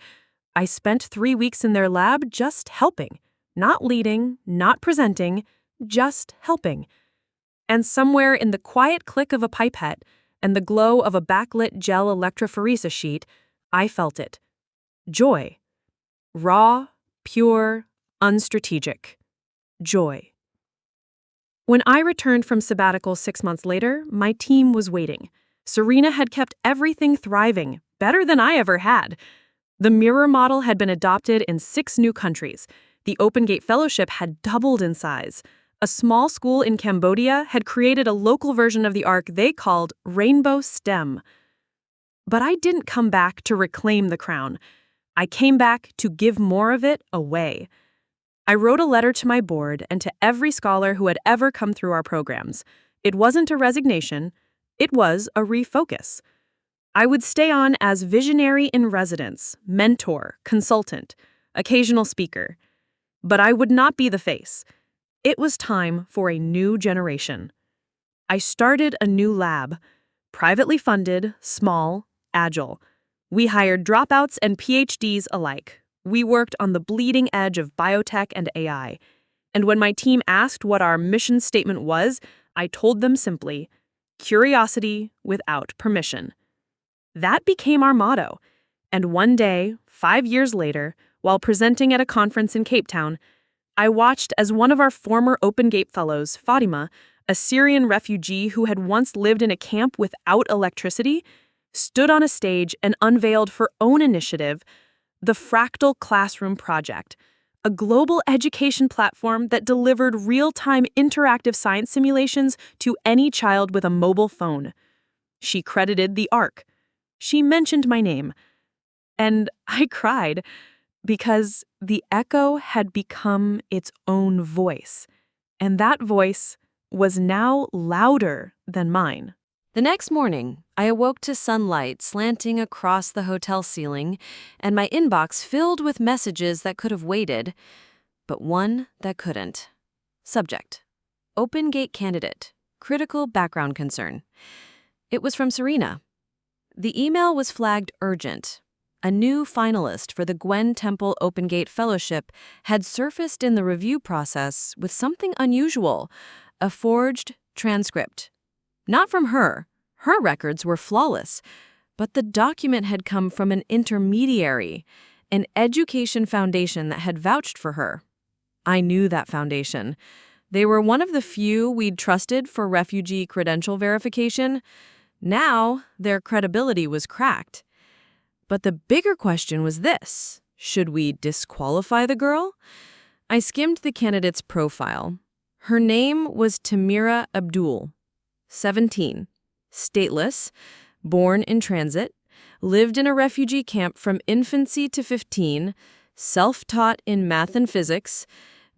I spent 3 weeks in their lab just helping. Not leading, not presenting, just helping. And somewhere in the quiet click of a pipette and the glow of a backlit gel electrophoresis sheet, I felt it. Joy. Raw, pure, unstrategic. Joy. When I returned from sabbatical 6 months later, my team was waiting. Serena had kept everything thriving, better than I ever had. The mirror model had been adopted in 6 new countries. The Open Gate Fellowship had doubled in size. A small school in Cambodia had created a local version of the ARC they called Rainbow STEM. But I didn't come back to reclaim the crown. I came back to give more of it away. I wrote a letter to my board and to every scholar who had ever come through our programs. It wasn't a resignation. It was a refocus. I would stay on as visionary in residence, mentor, consultant, occasional speaker. But I would not be the face. It was time for a new generation. I started a new lab, privately funded, small, agile. We hired dropouts and PhDs alike. We worked on the bleeding edge of biotech and AI. And when my team asked what our mission statement was, I told them simply, curiosity without permission. That became our motto. And one day, 5 years later, while presenting at a conference in Cape Town, I watched as one of our former Open Gate fellows, Fatima, a Syrian refugee who had once lived in a camp without electricity, stood on a stage and unveiled her own initiative, the Fractal Classroom Project, a global education platform that delivered real-time interactive science simulations to any child with a mobile phone. She credited the ARC. She mentioned my name. And I cried because the echo had become its own voice, and that voice was now louder than mine. The next morning, I awoke to sunlight slanting across the hotel ceiling and my inbox filled with messages that could have waited, but one that couldn't. Subject: Open Gate candidate. Critical background concern. It was from Serena. The email was flagged urgent. A new finalist for the Gwen Temple Open Gate Fellowship had surfaced in the review process with something unusual: a forged transcript. Not from her. Her records were flawless. But the document had come from an intermediary, an education foundation that had vouched for her. I knew that foundation. They were one of the few we'd trusted for refugee credential verification. Now, their credibility was cracked. But the bigger question was this: should we disqualify the girl? I skimmed the candidate's profile. Her name was Tamira Abdul, 17, stateless, born in transit, lived in a refugee camp from infancy to 15, self-taught in math and physics,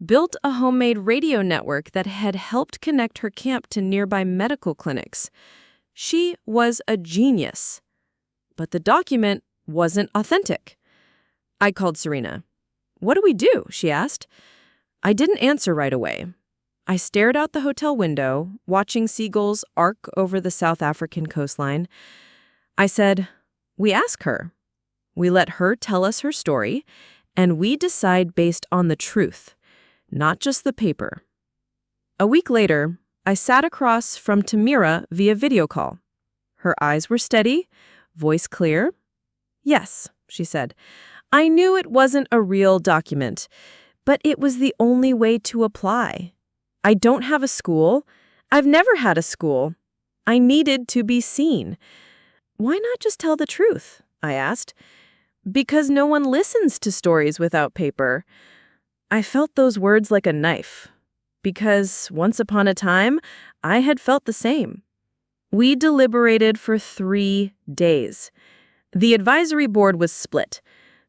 built a homemade radio network that had helped connect her camp to nearby medical clinics. She was a genius. But the document wasn't authentic. I called Serena. "What do we do?" she asked. I didn't answer right away. I stared out the hotel window, watching seagulls arc over the South African coastline. I said, "We ask her. We let her tell us her story, and we decide based on the truth, not just the paper." A week later, I sat across from Tamira via video call. Her eyes were steady, voice clear. "Yes," she said, "I knew it wasn't a real document, but it was the only way to apply. I don't have a school. I've never had a school. I needed to be seen." "Why not just tell the truth?" I asked. "Because no one listens to stories without paper." I felt those words like a knife. Because once upon a time, I had felt the same. We deliberated for 3 days. The advisory board was split.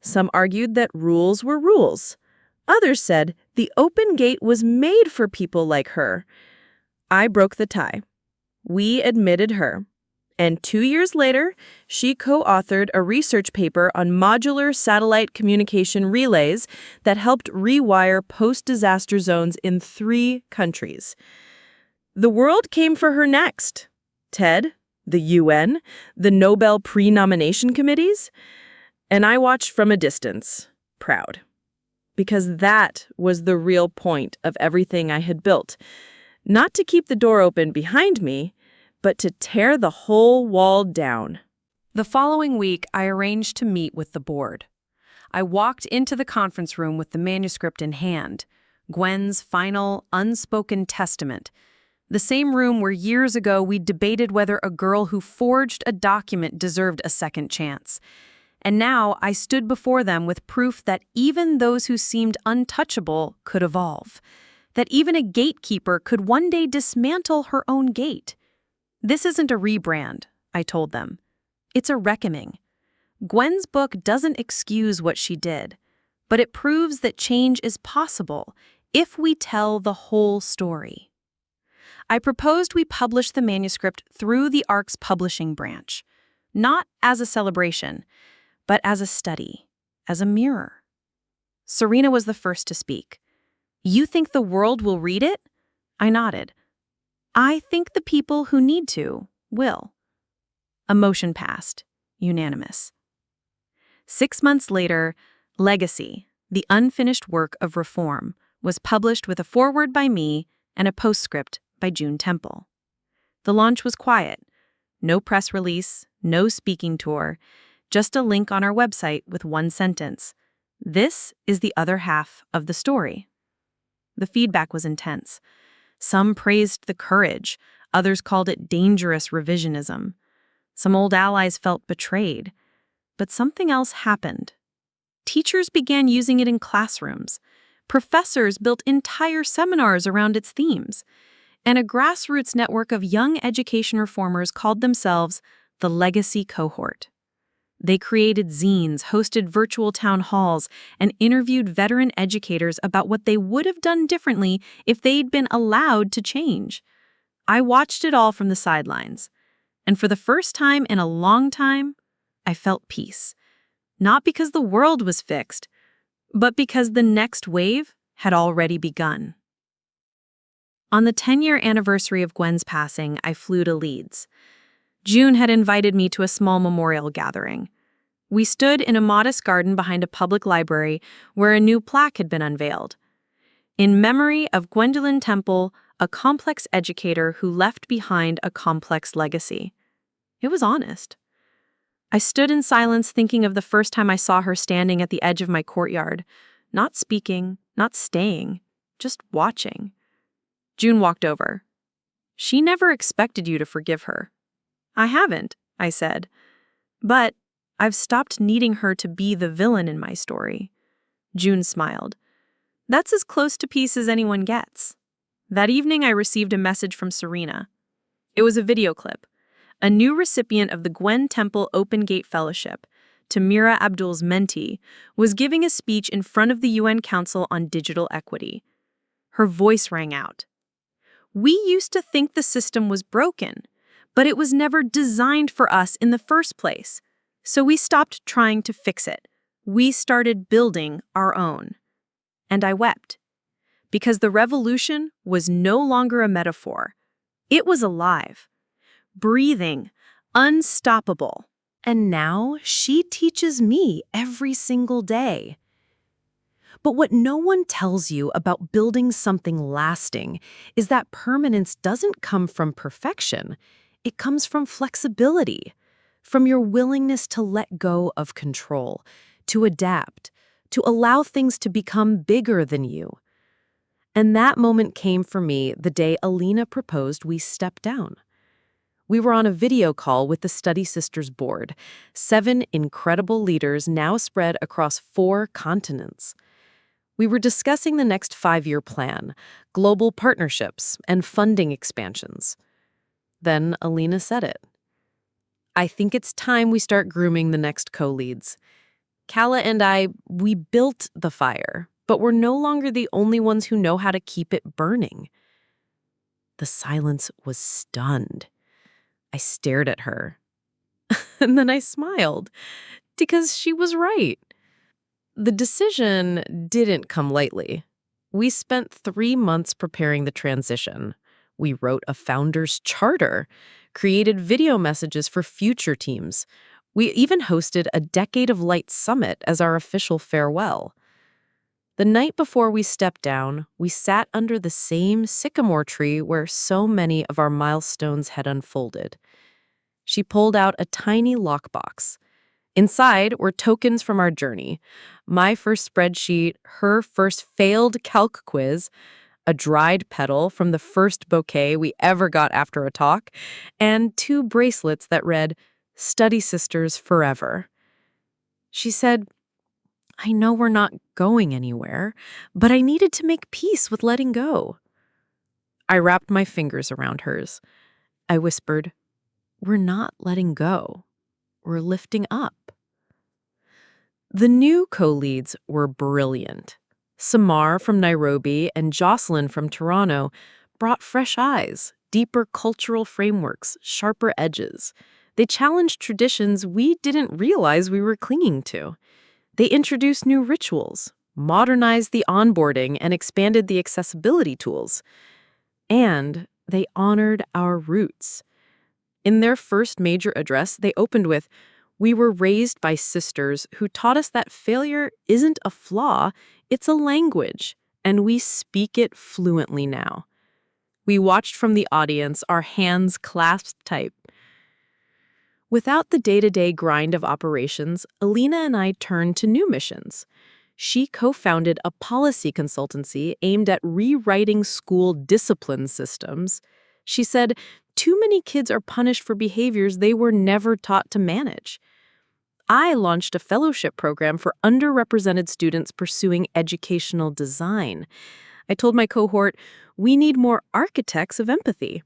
Some argued that rules were rules. Others said the open gate was made for people like her. I broke the tie. We admitted her. And 2 years later, she co-authored a research paper on modular satellite communication relays that helped rewire post-disaster zones in 3 countries. The world came for her next. TED, the UN, the Nobel pre-nomination committees. And I watched from a distance, proud. Because that was the real point of everything I had built. Not to keep the door open behind me, but to tear the whole wall down. The following week, I arranged to meet with the board. I walked into the conference room with the manuscript in hand, Gwen's final, unspoken testament. The same room where years ago we debated whether a girl who forged a document deserved a second chance. And now I stood before them with proof that even those who seemed untouchable could evolve, that even a gatekeeper could one day dismantle her own gate. "This isn't a rebrand," I told them. "It's a reckoning. Gwen's book doesn't excuse what she did, but it proves that change is possible if we tell the whole story." I proposed we publish the manuscript through the ARC's publishing branch, not as a celebration, but as a study, as a mirror. Serena was the first to speak. "You think the world will read it?" I nodded. "I think the people who need to will." A motion passed, unanimous. 6 months later, Legacy, the unfinished work of reform, was published with a foreword by me and a postscript by June Temple. The launch was quiet. No press release, no speaking tour, just a link on our website with one sentence: "This is the other half of the story." The feedback was intense. Some praised the courage, others called it dangerous revisionism. Some old allies felt betrayed. But something else happened. Teachers began using it in classrooms. Professors built entire seminars around its themes. And a grassroots network of young education reformers called themselves the Legacy Cohort. They created zines, hosted virtual town halls, and interviewed veteran educators about what they would have done differently if they'd been allowed to change. I watched it all from the sidelines. And for the first time in a long time, I felt peace. Not because the world was fixed, but because the next wave had already begun. On the 10-year anniversary of Gwen's passing, I flew to Leeds. June had invited me to a small memorial gathering. We stood in a modest garden behind a public library where a new plaque had been unveiled. In memory of Gwendolyn Temple, a complex educator who left behind a complex legacy. It was honest. I stood in silence thinking of the first time I saw her standing at the edge of my courtyard, not speaking, not staying, just watching. June walked over. "She never expected you to forgive her." "I haven't," I said. "But I've stopped needing her to be the villain in my story." June smiled. "That's as close to peace as anyone gets." That evening, I received a message from Serena. It was a video clip. A new recipient of the Gwen Temple Open Gate Fellowship, Tamira Abdul's mentee, was giving a speech in front of the UN Council on Digital Equity. Her voice rang out. "We used to think the system was broken, but it was never designed for us in the first place. So we stopped trying to fix it. We started building our own." And I wept. Because the revolution was no longer a metaphor. It was alive, breathing, unstoppable. And now she teaches me every single day. But what no one tells you about building something lasting is that permanence doesn't come from perfection. It comes from flexibility, from your willingness to let go of control, to adapt, to allow things to become bigger than you. And that moment came for me the day Alina proposed we step down. We were on a video call with the Study Sisters board, 7 incredible leaders now spread across 4 continents. We were discussing the next 5-year plan, global partnerships, and funding expansions. Then Alina said it. "I think it's time we start grooming the next co-leads. Kala and we built the fire, but we're no longer the only ones who know how to keep it burning." The silence was stunned. I stared at her. And then I smiled, because she was right. The decision didn't come lightly. We spent 3 months preparing the transition. We wrote a founder's charter, created video messages for future teams. We even hosted a Decade of Light summit as our official farewell. The night before we stepped down, we sat under the same sycamore tree where so many of our milestones had unfolded. She pulled out a tiny lockbox. Inside were tokens from our journey. My first spreadsheet, her first failed calc quiz, a dried petal from the first bouquet we ever got after a talk, and 2 bracelets that read, "Study Sisters Forever." She said, "I know we're not going anywhere, but I needed to make peace with letting go." I wrapped my fingers around hers. I whispered, "We're not letting go. We're lifting up." The new co-leads were brilliant. Samar from Nairobi and Jocelyn from Toronto brought fresh eyes, deeper cultural frameworks, sharper edges. They challenged traditions we didn't realize we were clinging to. They introduced new rituals, modernized the onboarding, and expanded the accessibility tools. And they honored our roots. In their first major address, they opened with, "We were raised by sisters who taught us that failure isn't a flaw, it's a language, and we speak it fluently now." We watched from the audience, our hands clasped tight. Without the day-to-day grind of operations, Alina and I turned to new missions. She co-founded a policy consultancy aimed at rewriting school discipline systems. She said, "Too many kids are punished for behaviors they were never taught to manage." I launched a fellowship program for underrepresented students pursuing educational design. I told my cohort, "We need more architects of empathy."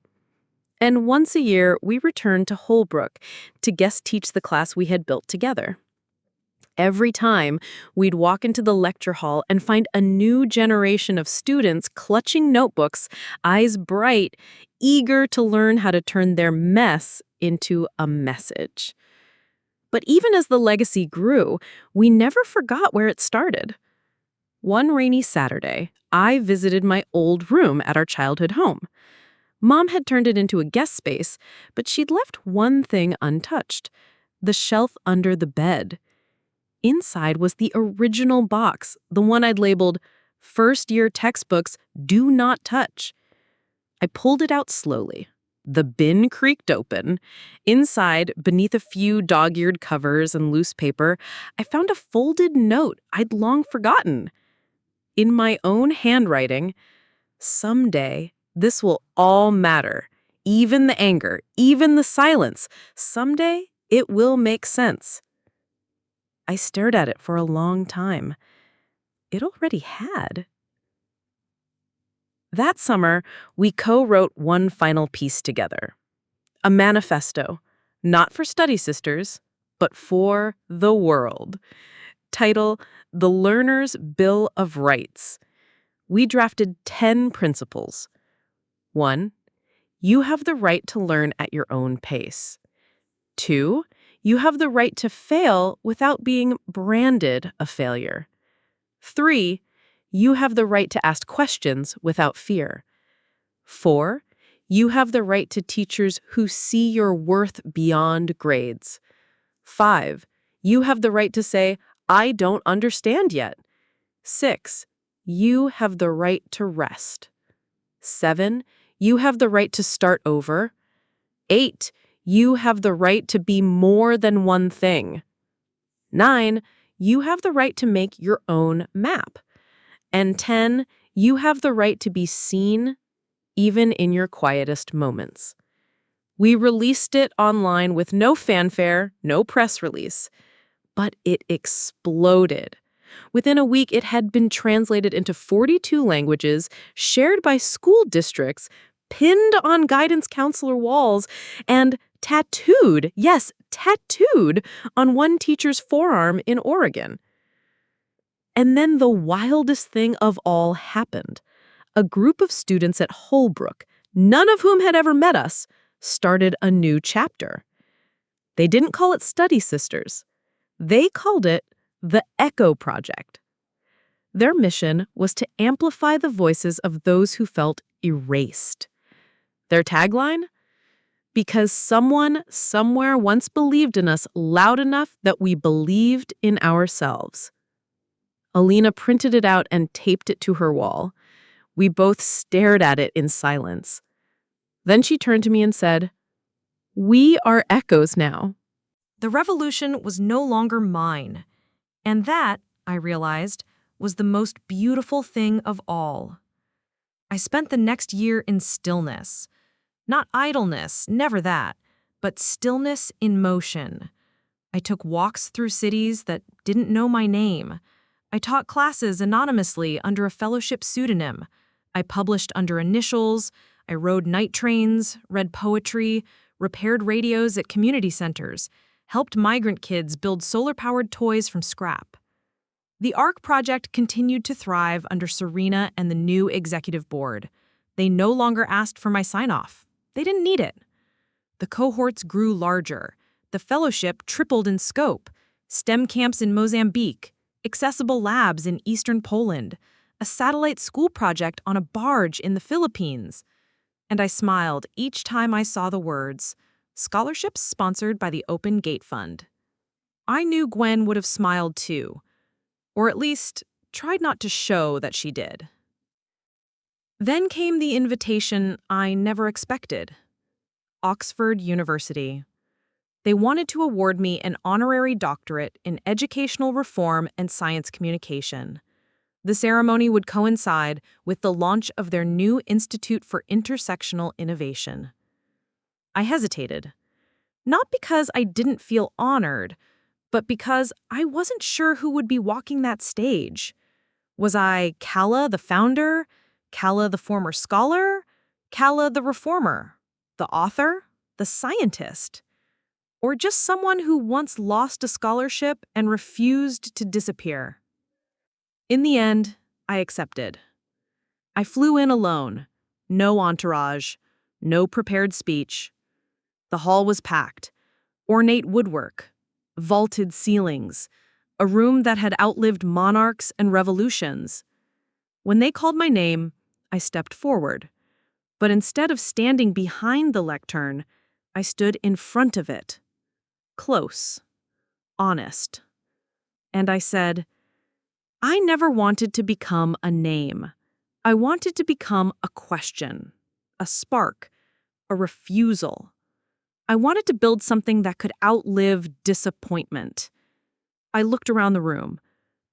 And once a year, we returned to Holbrook to guest teach the class we had built together. Every time, we'd walk into the lecture hall and find a new generation of students clutching notebooks, eyes bright, eager to learn how to turn their mess into a message. But even as the legacy grew, we never forgot where it started. One rainy Saturday, I visited my old room at our childhood home. Mom had turned it into a guest space, but she'd left one thing untouched: the shelf under the bed. Inside was the original box, the one I'd labeled "First Year Textbooks Do Not Touch." I pulled it out slowly. The bin creaked open. Inside, beneath a few dog-eared covers and loose paper, I found a folded note I'd long forgotten. In my own handwriting, "Someday, this will all matter. Even the anger, even the silence. Someday, it will make sense." I stared at it for a long time. It already had. That summer, we co-wrote one final piece together. A manifesto, not for study sisters, but for the world. Title: The Learner's Bill of Rights. We drafted 10 principles. 1. You have the right to learn at your own pace. 2. You have the right to fail without being branded a failure. 3. You have the right to ask questions without fear. 4. You have the right to teachers who see your worth beyond grades. 5. You have the right to say, "I don't understand yet." 6. You have the right to rest. 7. You have the right to start over. 8. You have the right to be more than one thing. 9. You have the right to make your own map. And 10. You have the right to be seen, even in your quietest moments. We released it online with no fanfare, no press release, but it exploded. Within a week, it had been translated into 42 languages, shared by school districts, pinned on guidance counselor walls, and tattooed, yes, tattooed, on one teacher's forearm in Oregon. And then the wildest thing of all happened. A group of students at Holbrook, none of whom had ever met us, started a new chapter. They didn't call it Study Sisters. They called it the Echo Project. Their mission was to amplify the voices of those who felt erased. Their tagline? Because someone somewhere once believed in us loud enough that we believed in ourselves. Alina printed it out and taped it to her wall. We both stared at it in silence. Then she turned to me and said, "We are echoes now." The revolution was no longer mine. And that, I realized, was the most beautiful thing of all. I spent the next year in stillness. Not idleness, never that, but stillness in motion. I took walks through cities that didn't know my name. I taught classes anonymously under a fellowship pseudonym. I published under initials. I rode night trains, read poetry, repaired radios at community centers, helped migrant kids build solar-powered toys from scrap. The ARC project continued to thrive under Serena and the new executive board. They no longer asked for my sign-off. They didn't need it. The cohorts grew larger. The fellowship tripled in scope. STEM camps in Mozambique, accessible labs in eastern Poland, a satellite school project on a barge in the Philippines. And I smiled each time I saw the words, "Scholarships sponsored by the Open Gate Fund." I knew Gwen would have smiled too, or at least tried not to show that she did. Then came the invitation I never expected. Oxford University. They wanted to award me an honorary doctorate in educational reform and science communication. The ceremony would coincide with the launch of their new Institute for Intersectional Innovation. I hesitated, not because I didn't feel honored, but because I wasn't sure who would be walking that stage. Was I Calla the founder, Calla the former scholar, Calla the reformer, the author, the scientist, or just someone who once lost a scholarship and refused to disappear? In the end, I accepted. I flew in alone, no entourage, no prepared speech. The hall was packed. Ornate woodwork, vaulted ceilings, a room that had outlived monarchs and revolutions. When they called my name, I stepped forward. But instead of standing behind the lectern, I stood in front of it. Close. Honest. And I said, I never wanted to become a name. I wanted to become a question, a spark, a refusal. I wanted to build something that could outlive disappointment. I looked around the room,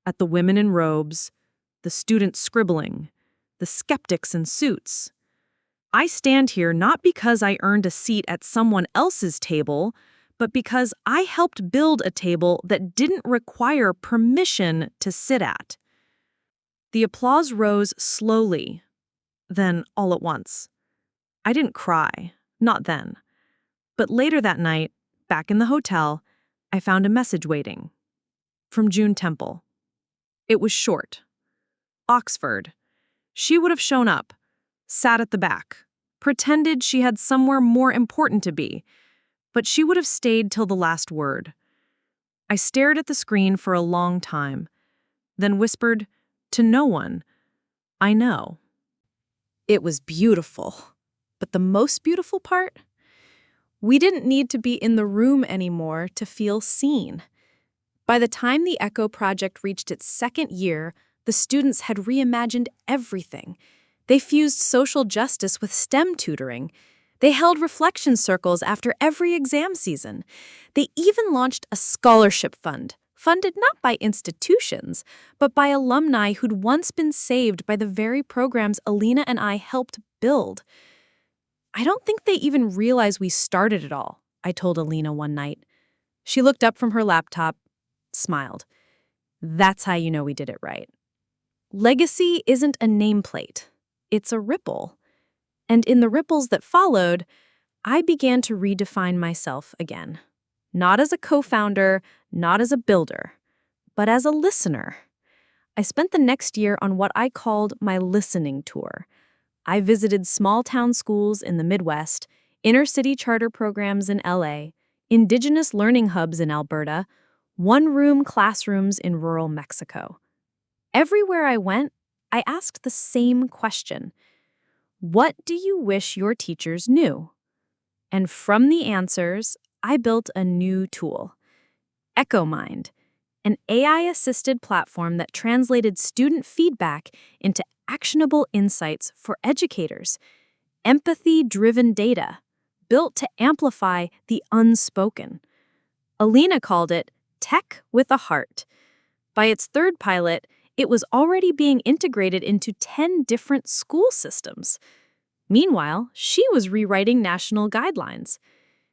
at the women in robes, the students scribbling, the skeptics in suits. I stand here not because I earned a seat at someone else's table, but because I helped build a table that didn't require permission to sit at. The applause rose slowly, then all at once. I didn't cry, not then. But later that night, back in the hotel, I found a message waiting. From June Temple. It was short. Oxford. She would have shown up, sat at the back, pretended she had somewhere more important to be, but she would have stayed till the last word. I stared at the screen for a long time, then whispered, to no one, I know. It was beautiful, but the most beautiful part? We didn't need to be in the room anymore to feel seen. By the time the ECHO project reached its second year, the students had reimagined everything. They fused social justice with STEM tutoring. They held reflection circles after every exam season. They even launched a scholarship fund, funded not by institutions, but by alumni who'd once been saved by the very programs Alina and I helped build. I don't think they even realize we started it all, I told Alina one night. She looked up from her laptop, smiled. That's how you know we did it right. Legacy isn't a nameplate. It's a ripple. And in the ripples that followed, I began to redefine myself again. Not as a co-founder, not as a builder, but as a listener. I spent the next year on what I called my listening tour. I visited small-town schools in the Midwest, inner-city charter programs in LA, indigenous learning hubs in Alberta, one-room classrooms in rural Mexico. Everywhere I went, I asked the same question. What do you wish your teachers knew? And from the answers, I built a new tool, EchoMind, an AI-assisted platform that translated student feedback into actionable insights for educators, empathy-driven data, built to amplify the unspoken. Alina called it Tech with a Heart. By its third pilot, it was already being integrated into 10 different school systems. Meanwhile, she was rewriting national guidelines.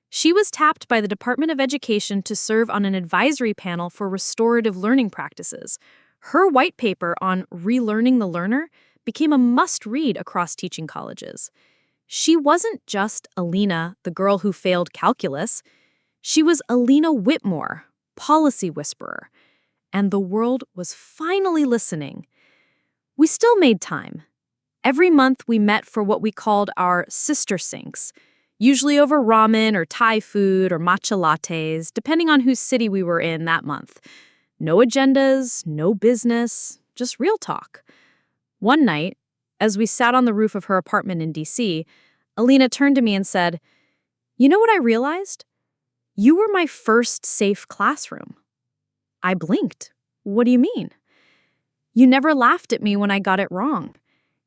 She was tapped by the Department of Education to serve on an advisory panel for restorative learning practices. Her white paper on relearning the learner became a must-read across teaching colleges. She wasn't just Alina, the girl who failed calculus. She was Alina Whitmore, policy whisperer. And the world was finally listening. We still made time. Every month we met for what we called our sister syncs, usually over ramen or Thai food or matcha lattes, depending on whose city we were in that month. No agendas, no business, just real talk. One night, as we sat on the roof of her apartment in DC, Alina turned to me and said, "You know what I realized? You were my first safe classroom." I blinked. What do you mean? You never laughed at me when I got it wrong.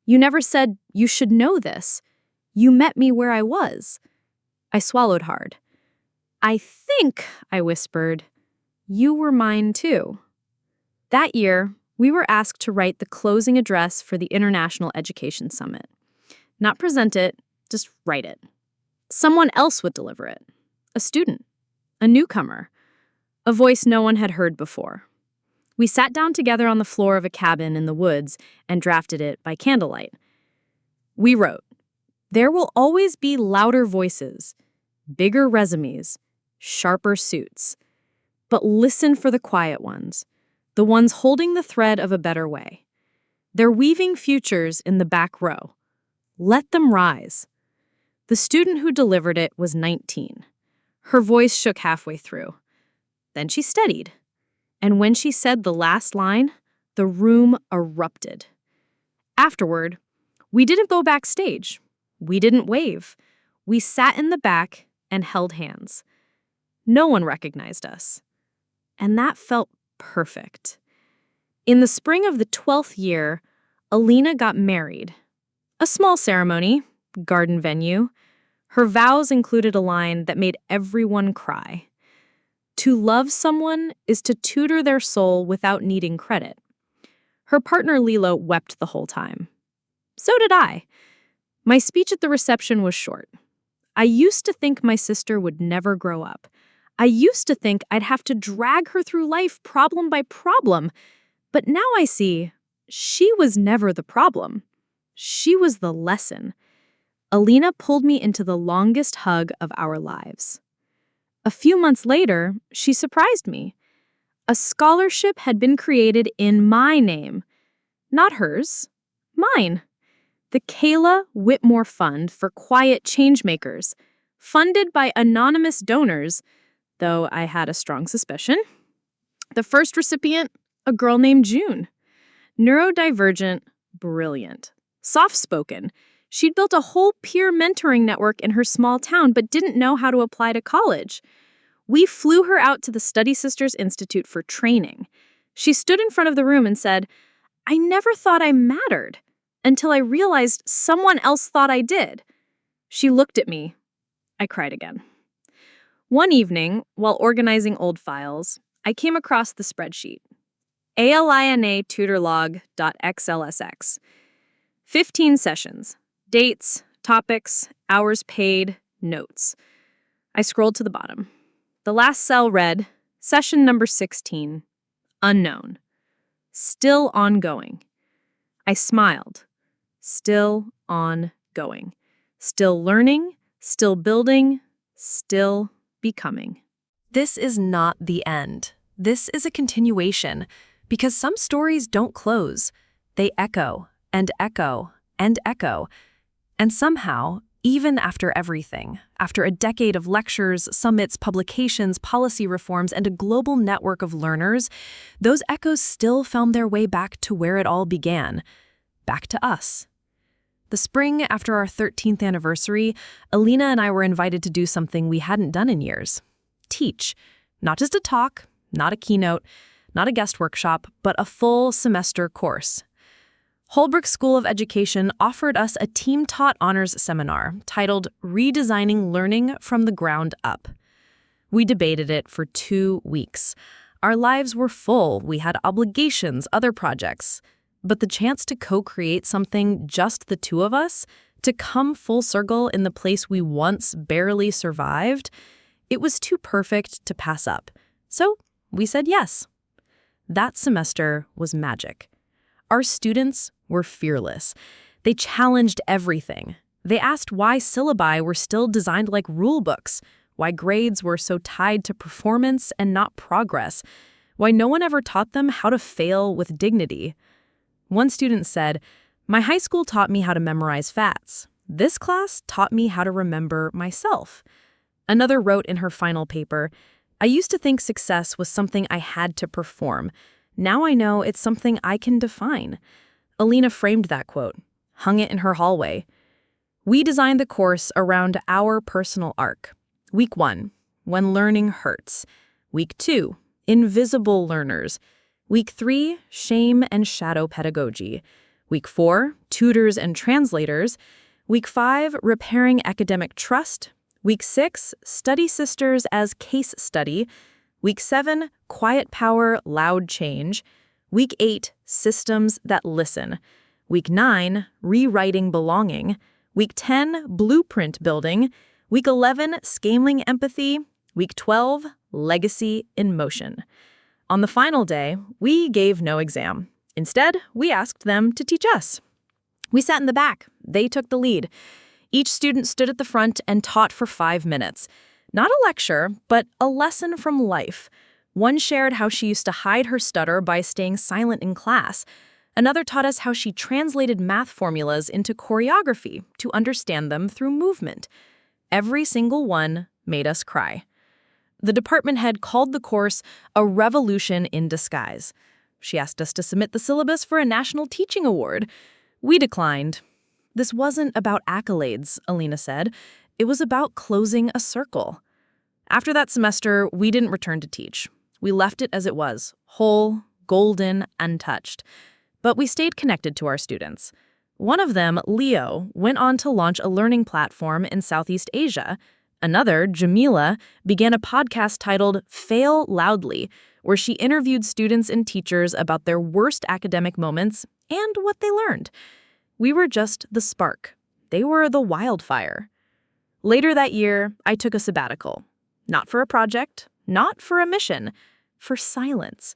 You never said, you should know this. You met me where I was. I swallowed hard. I think, I whispered, you were mine too. That year, we were asked to write the closing address for the International Education Summit. Not present it, just write it. Someone else would deliver it. A student. A newcomer. A voice no one had heard before. We sat down together on the floor of a cabin in the woods and drafted it by candlelight. We wrote, "There will always be louder voices, bigger resumes, sharper suits. But listen for the quiet ones, the ones holding the thread of a better way. They're weaving futures in the back row. Let them rise." The student who delivered it was 19. Her voice shook halfway through. Then she steadied. And when she said the last line, the room erupted. Afterward, we didn't go backstage. We didn't wave. We sat in the back and held hands. No one recognized us. And that felt perfect. In the spring of the 12th year, Alina got married. A small ceremony, garden venue. Her vows included a line that made everyone cry. To love someone is to tutor their soul without needing credit. Her partner Lilo wept the whole time. So did I. My speech at the reception was short. I used to think my sister would never grow up. I used to think I'd have to drag her through life problem by problem. But now I see she was never the problem. She was the lesson. Alina pulled me into the longest hug of our lives. A few months later, she surprised me. A scholarship had been created in my name. Not hers, mine. The Kayla Whitmore Fund for Quiet Changemakers, funded by anonymous donors, though I had a strong suspicion. The first recipient, a girl named June. Neurodivergent, brilliant, soft-spoken. She'd built a whole peer mentoring network in her small town but didn't know how to apply to college. We flew her out to the Study Sisters Institute for training. She stood in front of the room and said, "I never thought I mattered until I realized someone else thought I did." She looked at me. I cried again. One evening, while organizing old files, I came across the spreadsheet. ALINA-tutorlog.xlsx. 15 sessions. Dates, topics, hours paid, notes. I scrolled to the bottom. The last cell read, session number 16, unknown. Still ongoing. I smiled. Still ongoing. Still learning, still building, still becoming. This is not the end. This is a continuation, because some stories don't close. They echo, and echo, and echo. And somehow, even after everything, after a decade of lectures, summits, publications, policy reforms, and a global network of learners, those echoes still found their way back to where it all began, back to us. The spring after our 13th anniversary, Alina and I were invited to do something we hadn't done in years. Teach. Not just a talk, not a keynote, not a guest workshop, but a full semester course. Holbrook School of Education offered us a team-taught honors seminar titled Redesigning Learning from the Ground Up. We debated it for 2 weeks. Our lives were full. We had obligations, other projects. But the chance to co-create something just the two of us, to come full circle in the place we once barely survived, it was too perfect to pass up. So we said yes. That semester was magic. Our students were fearless. They challenged everything. They asked why syllabi were still designed like rule books, why grades were so tied to performance and not progress, why no one ever taught them how to fail with dignity. One student said, "My high school taught me how to memorize facts. This class taught me how to remember myself." Another wrote in her final paper, "I used to think success was something I had to perform. Now I know it's something I can define." Alina framed that quote, hung it in her hallway. We designed the course around our personal arc. Week 1, when learning hurts. Week 2, invisible learners. Week 3, shame and shadow pedagogy. Week 4, tutors and translators. Week 5, repairing academic trust. Week 6, study sisters as case study. Week 7, quiet power, loud change. Week 8, systems that listen. Week 9, rewriting belonging. Week 10, blueprint building. Week 11, scaling empathy. Week 12, legacy in motion. On the final day, we gave no exam. Instead, we asked them to teach us. We sat in the back. They took the lead. Each student stood at the front and taught for 5 minutes. Not a lecture, but a lesson from life. One shared how she used to hide her stutter by staying silent in class. Another taught us how she translated math formulas into choreography to understand them through movement. Every single one made us cry. The department head called the course a revolution in disguise. She asked us to submit the syllabus for a national teaching award. We declined. This wasn't about accolades, Alina said. It was about closing a circle. After that semester, we didn't return to teach. We left it as it was, whole, golden, untouched. But we stayed connected to our students. One of them, Leo, went on to launch a learning platform in Southeast Asia. Another, Jamila, began a podcast titled Fail Loudly, where she interviewed students and teachers about their worst academic moments and what they learned. We were just the spark. They were the wildfire. Later that year, I took a sabbatical. Not for a project, not for a mission, for silence.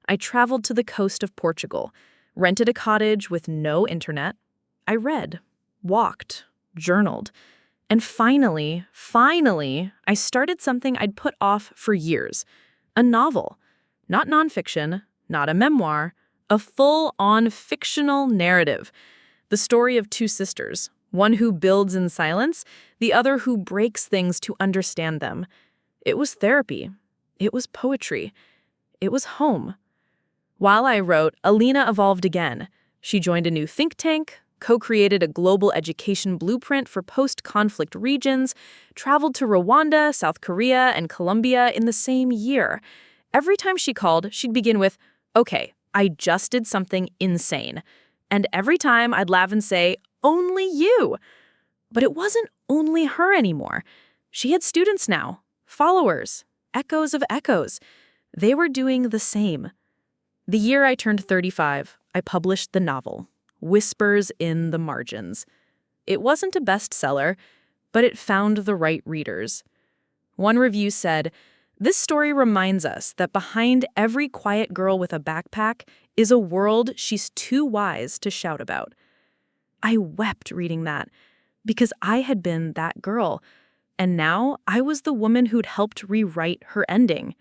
I traveled to the coast of Portugal, rented a cottage with no internet. I read, walked, journaled. And finally, I started something I'd put off for years. A novel. Not nonfiction, not a memoir, a full-on fictional narrative. The story of two sisters, one who builds in silence, the other who breaks things to understand them. It was therapy. It was poetry. It was home. While I wrote, Alina evolved again. She joined a new think tank, co-created a global education blueprint for post-conflict regions, traveled to Rwanda, South Korea, and Colombia in the same year. Every time she called, she'd begin with, "Okay, I just did something insane." And every time I'd laugh and say, "Only you." But it wasn't only her anymore. She had students now, followers, echoes of echoes. They were doing the same. The year I turned 35, I published the novel, Whispers in the Margins. It wasn't a bestseller, but it found the right readers. One review said, "This story reminds us that behind every quiet girl with a backpack is a world she's too wise to shout about." I wept reading that, because I had been that girl, and now I was the woman who'd helped rewrite her ending.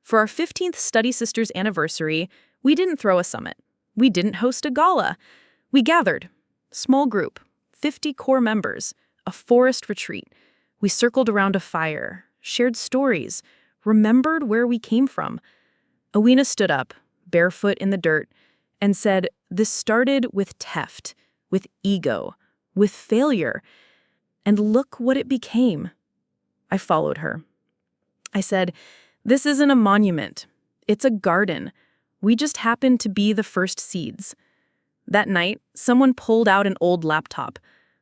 For our 15th Study Sisters anniversary, we didn't throw a summit. We didn't host a gala. We gathered. Small group, 50 core members, a forest retreat. We circled around a fire, shared stories, remembered where we came from. Alina stood up, barefoot in the dirt, and said, "This started with theft, with ego, with failure. And look what it became." I followed her. I said, "This isn't a monument. It's a garden. We just happened to be the first seeds." That night, someone pulled out an old laptop.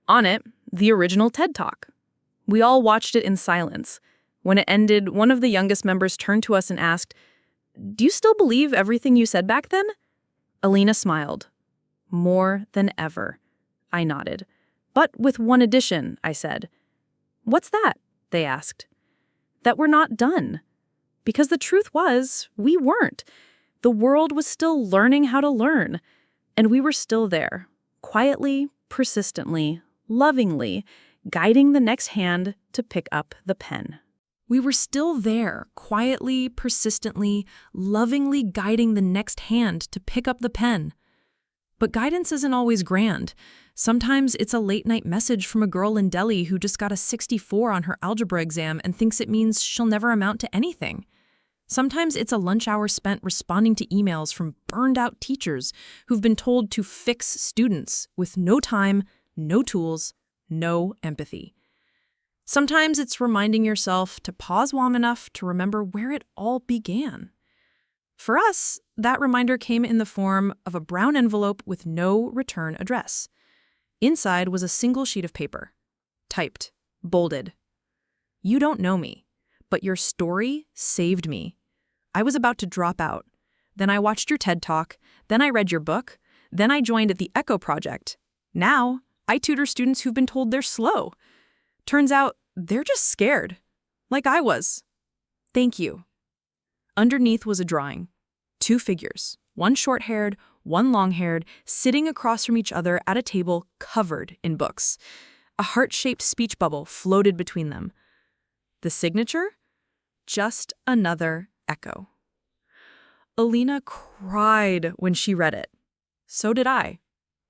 On it, the original TED Talk. We all watched it in silence. When it ended, one of the youngest members turned to us and asked, "Do you still believe everything you said back then?" Alina smiled. "More than ever." I nodded. "But with one addition," I said. "What's that?" they asked. "That we're not done." Because the truth was, we weren't. The world was still learning how to learn. And we were still there, quietly, persistently, lovingly, guiding the next hand to pick up the pen. We were still there, quietly, persistently, lovingly guiding the next hand to pick up the pen. But guidance isn't always grand. Sometimes it's a late-night message from a girl in Delhi who just got a 64 on her algebra exam and thinks it means she'll never amount to anything. Sometimes it's a lunch hour spent responding to emails from burned-out teachers who've been told to fix students with no time, no tools, no empathy. Sometimes it's reminding yourself to pause long enough to remember where it all began. For us, that reminder came in the form of a brown envelope with no return address. Inside was a single sheet of paper, typed, bolded. "You don't know me, but your story saved me. I was about to drop out. Then I watched your TED Talk. Then I read your book. Then I joined the Echo Project. Now I tutor students who've been told they're slow. Turns out they're just scared, like I was. Thank you." Underneath was a drawing. 2 figures, one short-haired, one long-haired, sitting across from each other at a table covered in books. A heart-shaped speech bubble floated between them. The signature? Just another echo. Alina cried when she read it. So did I.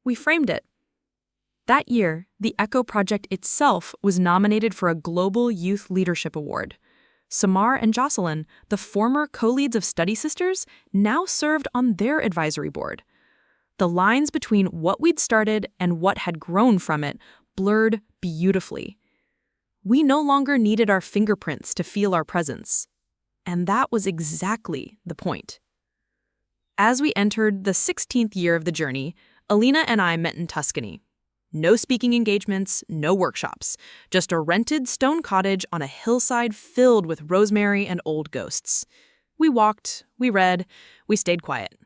We framed it. That year, the Echo Project itself was nominated for a Global Youth Leadership Award. Samar and Jocelyn, the former co-leads of Study Sisters, now served on their advisory board. The lines between what we'd started and what had grown from it blurred beautifully. We no longer needed our fingerprints to feel our presence. And that was exactly the point. As we entered the 16th year of the journey, Alina and I met in Tuscany. No speaking engagements, no workshops, just a rented stone cottage on a hillside filled with rosemary and old ghosts. We walked, we read, we stayed quiet.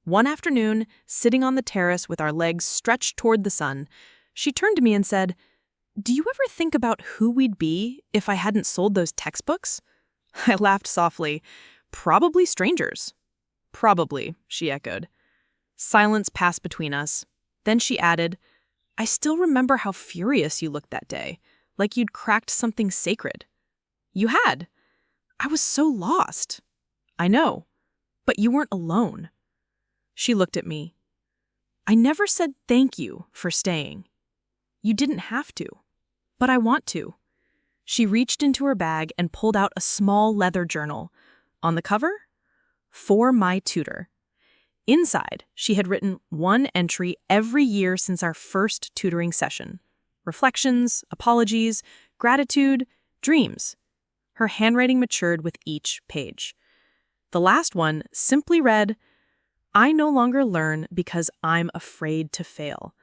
One afternoon, sitting on the terrace with our legs stretched toward the sun, she turned to me and said, "Do you ever think about who we'd be if I hadn't sold those textbooks?" I laughed softly. "Probably strangers." "Probably," she echoed. Silence passed between us. Then she added, "I still remember how furious you looked that day, like you'd cracked something sacred." "You had." "I was so lost." "I know, but you weren't alone." She looked at me. "I never said thank you for staying." "You didn't have to." "But I want to." She reached into her bag and pulled out a small leather journal. On the cover, "For my tutor." Inside, she had written one entry every year since our first tutoring session. Reflections, apologies, gratitude, dreams. Her handwriting matured with each page. The last one simply read, "I no longer learn because I'm afraid to fail.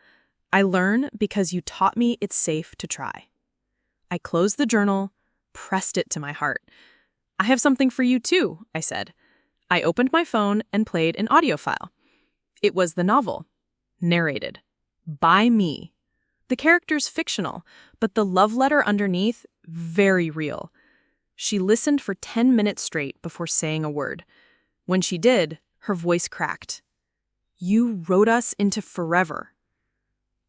I learn because you taught me it's safe to try." I closed the journal, pressed it to my heart. "I have something for you too," I said. I opened my phone and played an audio file. It was the novel, narrated by me. The characters fictional, but the love letter underneath, very real. She listened for 10 minutes straight before saying a word. When she did, her voice cracked. "You wrote us into forever."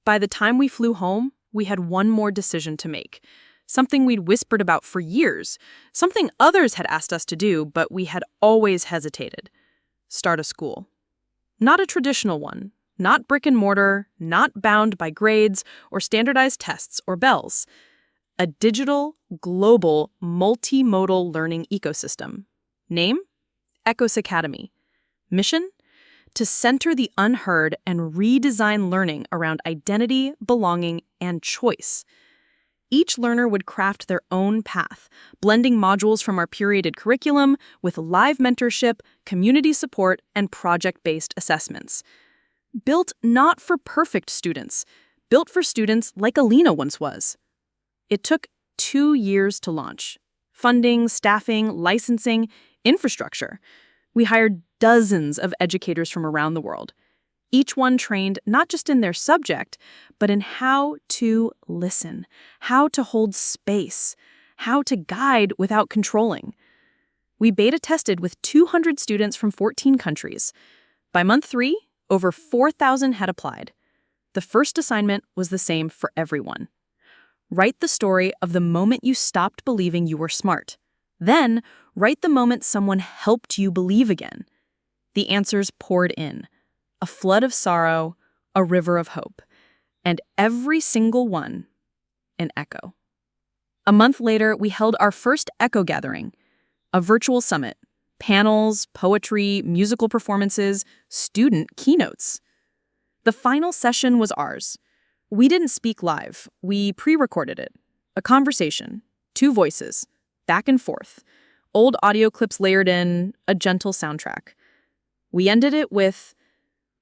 By the time we flew home, we had one more decision to make. Something we'd whispered about for years, something others had asked us to do, but we had always hesitated. Start a school. Not a traditional one, not brick and mortar, not bound by grades or standardized tests or bells. A digital, global, multimodal learning ecosystem. Name? Ecos Academy. Mission? To center the unheard and redesign learning around identity, belonging, and choice. Each learner would craft their own path, blending modules from our curated curriculum with live mentorship, community support, and project-based assessments. Built not for perfect students, built for students like Alina once was. It took 2 years to launch. Funding, staffing, licensing, infrastructure. We hired dozens of educators from around the world. Each one trained not just in their subject, but in how to listen, how to hold space, how to guide without controlling. We beta tested with 200 students from 14 countries. By month 3, over 4,000 had applied. The first assignment was the same for everyone. Write the story of the moment you stopped believing you were smart. Then, write the moment someone helped you believe again. The answers poured in. A flood of sorrow, a river of hope, and every single one, an echo. A month later, we held our first Echo Gathering, a virtual summit, panels, poetry, musical performances, student keynotes. The final session was ours. We didn't speak live, we pre-recorded it. A conversation, 2 voices, back and forth, old audio clips layered in, a gentle soundtrack. We ended it with,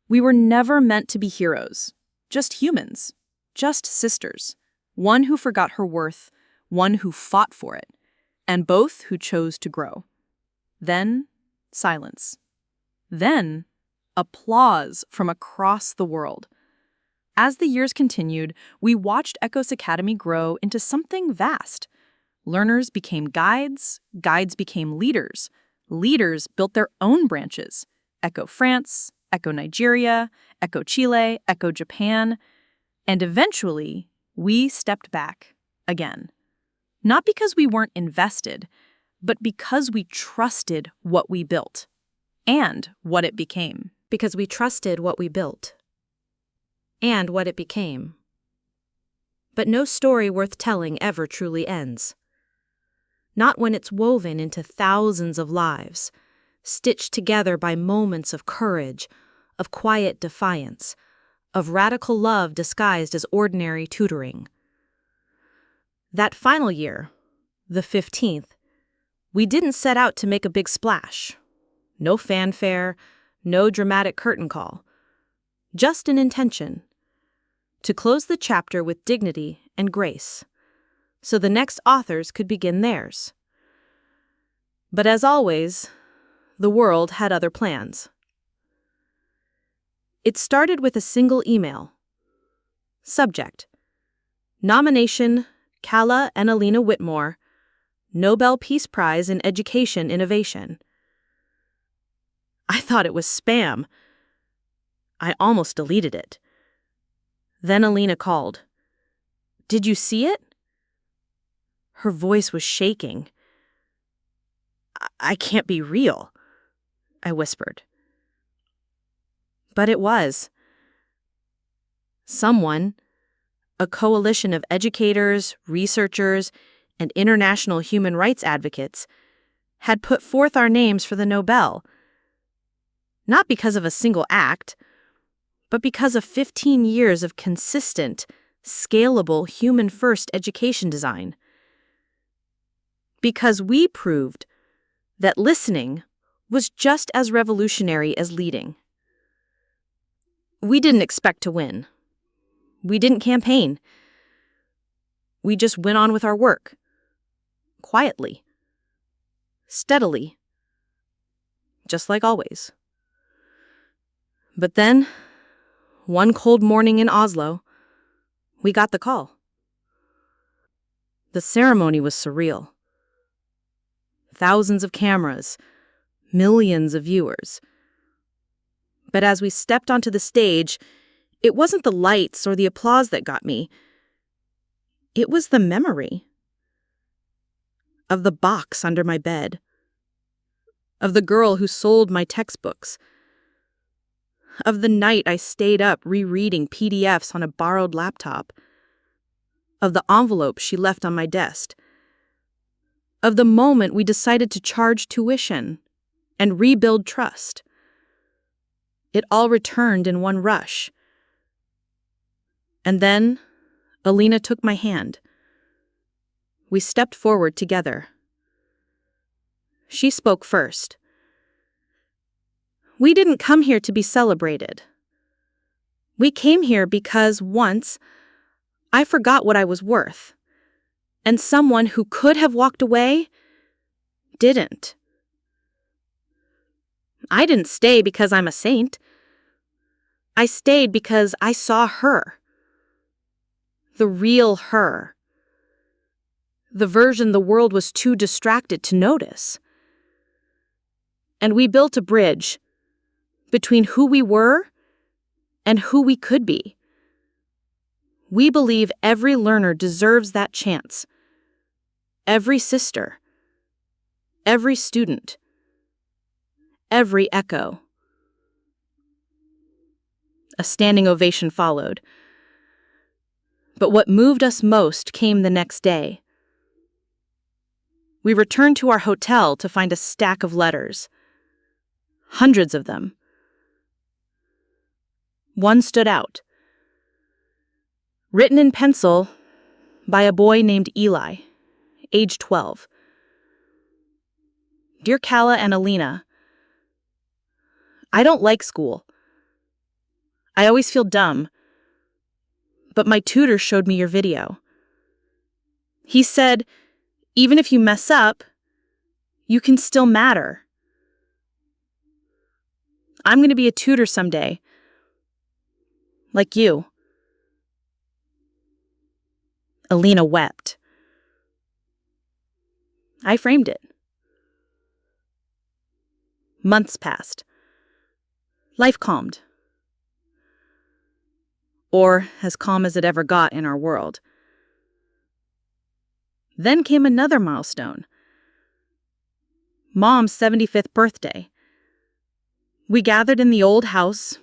"We were never meant to be heroes, just humans, just sisters, one who forgot her worth, one who fought for it, and both who chose to grow." Then, silence. Then, applause from across the world. As the years continued, we watched Ecos Academy grow into something vast. Learners became guides, guides became leaders, leaders built their own branches. Echo France, Echo Nigeria, Echo Chile, Echo Japan, and eventually, we stepped back again. Not because we weren't invested, but because we trusted what we built and what it became. Because we trusted what we built and what it became. But no story worth telling ever truly ends. Not when it's woven into thousands of lives, stitched together by moments of courage, of quiet defiance, of radical love disguised as ordinary tutoring. That final year, the 15th, we didn't set out to make a big splash. No fanfare, no dramatic curtain call. Just an intention. To close the chapter with dignity and grace, so the next authors could begin theirs. But as always, the world had other plans. It started with a single email. Subject: Nomination, Calla and Alina Whitmore, Nobel Peace Prize in Education Innovation. I thought it was spam. I almost deleted it. Then Alina called. "Did you see it?" Her voice was shaking. I can't be real," I whispered. But it was. Someone, a coalition of educators, researchers, and international human rights advocates, had put forth our names for the Nobel. Not because of a single act, but because of 15 years of consistent, scalable, human-first education design. Because we proved that listening was just as revolutionary as leading. We didn't expect to win. We didn't campaign. We just went on with our work. Quietly. Steadily. Just like always. But then, one cold morning in Oslo, we got the call. The ceremony was surreal. Thousands of cameras, millions of viewers. But as we stepped onto the stage, it wasn't the lights or the applause that got me. It was the memory of the box under my bed, of the girl who sold my textbooks, of the night I stayed up rereading PDFs on a borrowed laptop, of the envelope she left on my desk, of the moment we decided to charge tuition and rebuild trust. It all returned in one rush. And then, Alina took my hand. We stepped forward together. She spoke first. We didn't come here to be celebrated. We came here because once, I forgot what I was worth. And someone who could have walked away didn't. I didn't stay because I'm a saint. I stayed because I saw her. The real her. The version the world was too distracted to notice. And we built a bridge between who we were and who we could be. We believe every learner deserves that chance. Every sister. Every student. Every echo. A standing ovation followed. But what moved us most came the next day. We returned to our hotel to find a stack of letters. Hundreds of them. One stood out. Written in pencil by a boy named Eli, age 12. Dear Calla and Alina, I don't like school. I always feel dumb. But my tutor showed me your video. He said, even if you mess up, you can still matter. I'm going to be a tutor someday. Like you. Alina wept. I framed it. Months passed. Life calmed. Or as calm as it ever got in our world. Then came another milestone. Mom's 75th birthday. We gathered in the old house,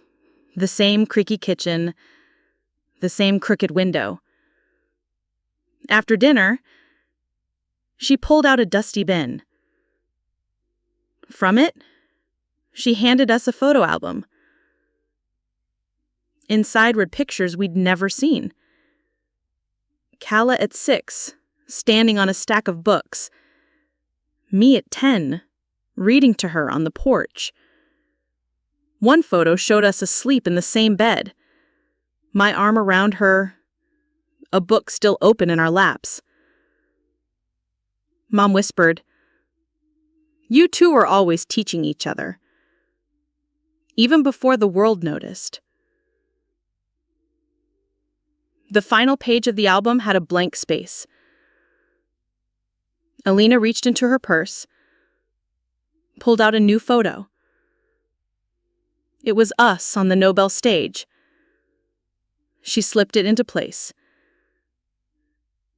the same creaky kitchen, the same crooked window. After dinner, She pulled out a dusty bin. From it, she handed us a photo album. Inside were pictures we'd never seen. Calla at 6, standing on a stack of books. Me at 10, reading to her on the porch. One photo showed us asleep in the same bed. My arm around her, a book still open in our laps. Mom whispered, "You two are always teaching each other." Even before the world noticed. The final page of the album had a blank space. Alina reached into her purse, pulled out a new photo. It was us on the Nobel stage. She slipped it into place,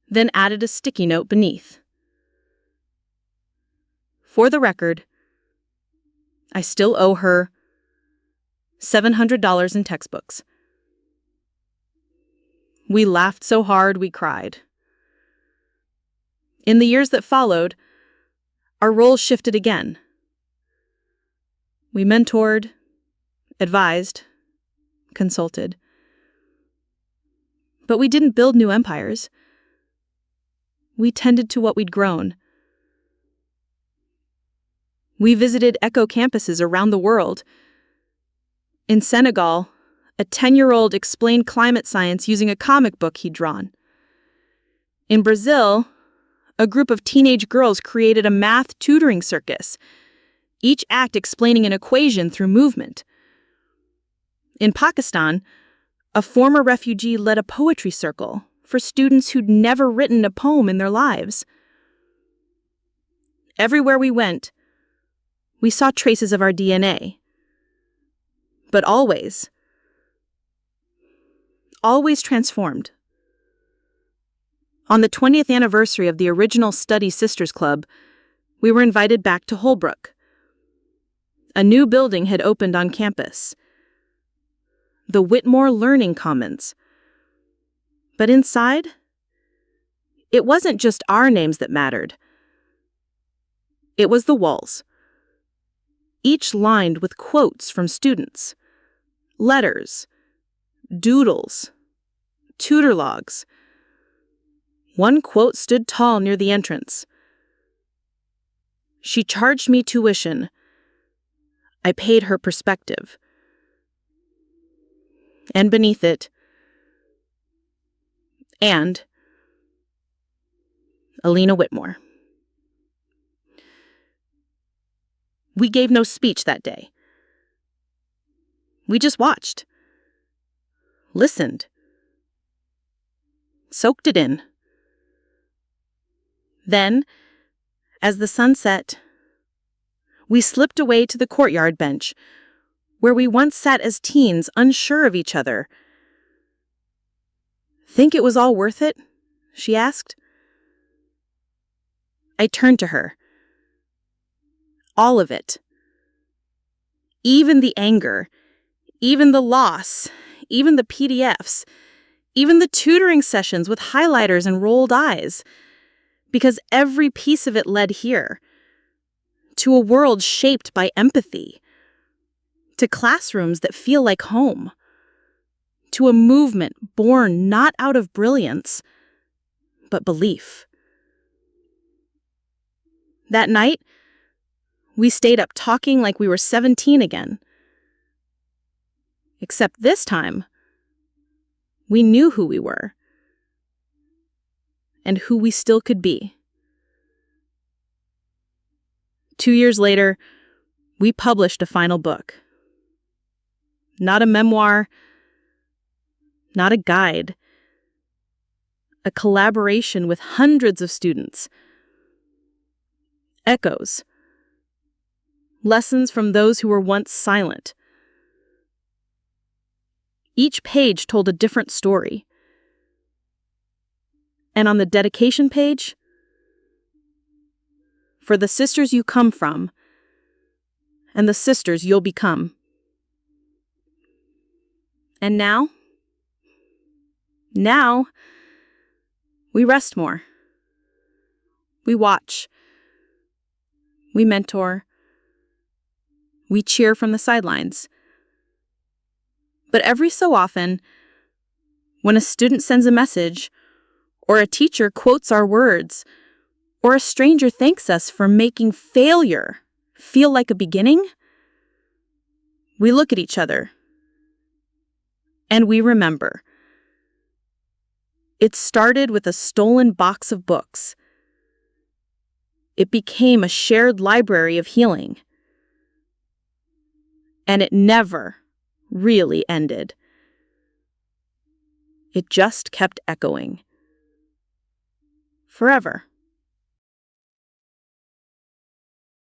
then added a sticky note beneath. For the record, I still owe her $700 in textbooks. We laughed so hard we cried. In the years that followed, our roles shifted again. We mentored, advised, consulted. But we didn't build new empires. We tended to what we'd grown. We visited eco campuses around the world. In Senegal, a 10-year-old explained climate science using a comic book he'd drawn. In Brazil, a group of teenage girls created a math tutoring circus, each act explaining an equation through movement. In Pakistan, a former refugee led a poetry circle for students who'd never written a poem in their lives. Everywhere we went, we saw traces of our DNA. But always transformed. On the 20th anniversary of the original Study Sisters Club, we were invited back to Holbrook. A new building had opened on campus, the Whitmore Learning Commons. But inside, it wasn't just our names that mattered. It was the walls, each lined with quotes from students, letters, doodles, tutor logs. One quote stood tall near the entrance. "She charged me tuition. I paid her perspective." And beneath it, "And Alina Whitmore." We gave no speech that day. We just watched, listened, soaked it in. Then, as the sun set, we slipped away to the courtyard bench, where we once sat as teens unsure of each other. "Think it was all worth it?" she asked. I turned to her. All of it. Even the anger, even the loss, even the PDFs, even the tutoring sessions with highlighters and rolled eyes. Because every piece of it led here, to a world shaped by empathy, to classrooms that feel like home, to a movement born not out of brilliance, but belief. That night, we stayed up talking like we were 17 again. Except this time, we knew who we were. And who we still could be. 2 years later, we published a final book. Not a memoir, not a guide. A collaboration with hundreds of students. Echoes. Lessons from those who were once silent. Each page told a different story. And on the dedication page, "For the sisters you come from, and the sisters you'll become." And now, we rest more. We watch. We mentor. We cheer from the sidelines. But every so often, when a student sends a message, or a teacher quotes our words, or a stranger thanks us for making failure feel like a beginning, we look at each other and we remember. It started with a stolen box of books. It became a shared library of healing. And it never really ended. It just kept echoing. Forever.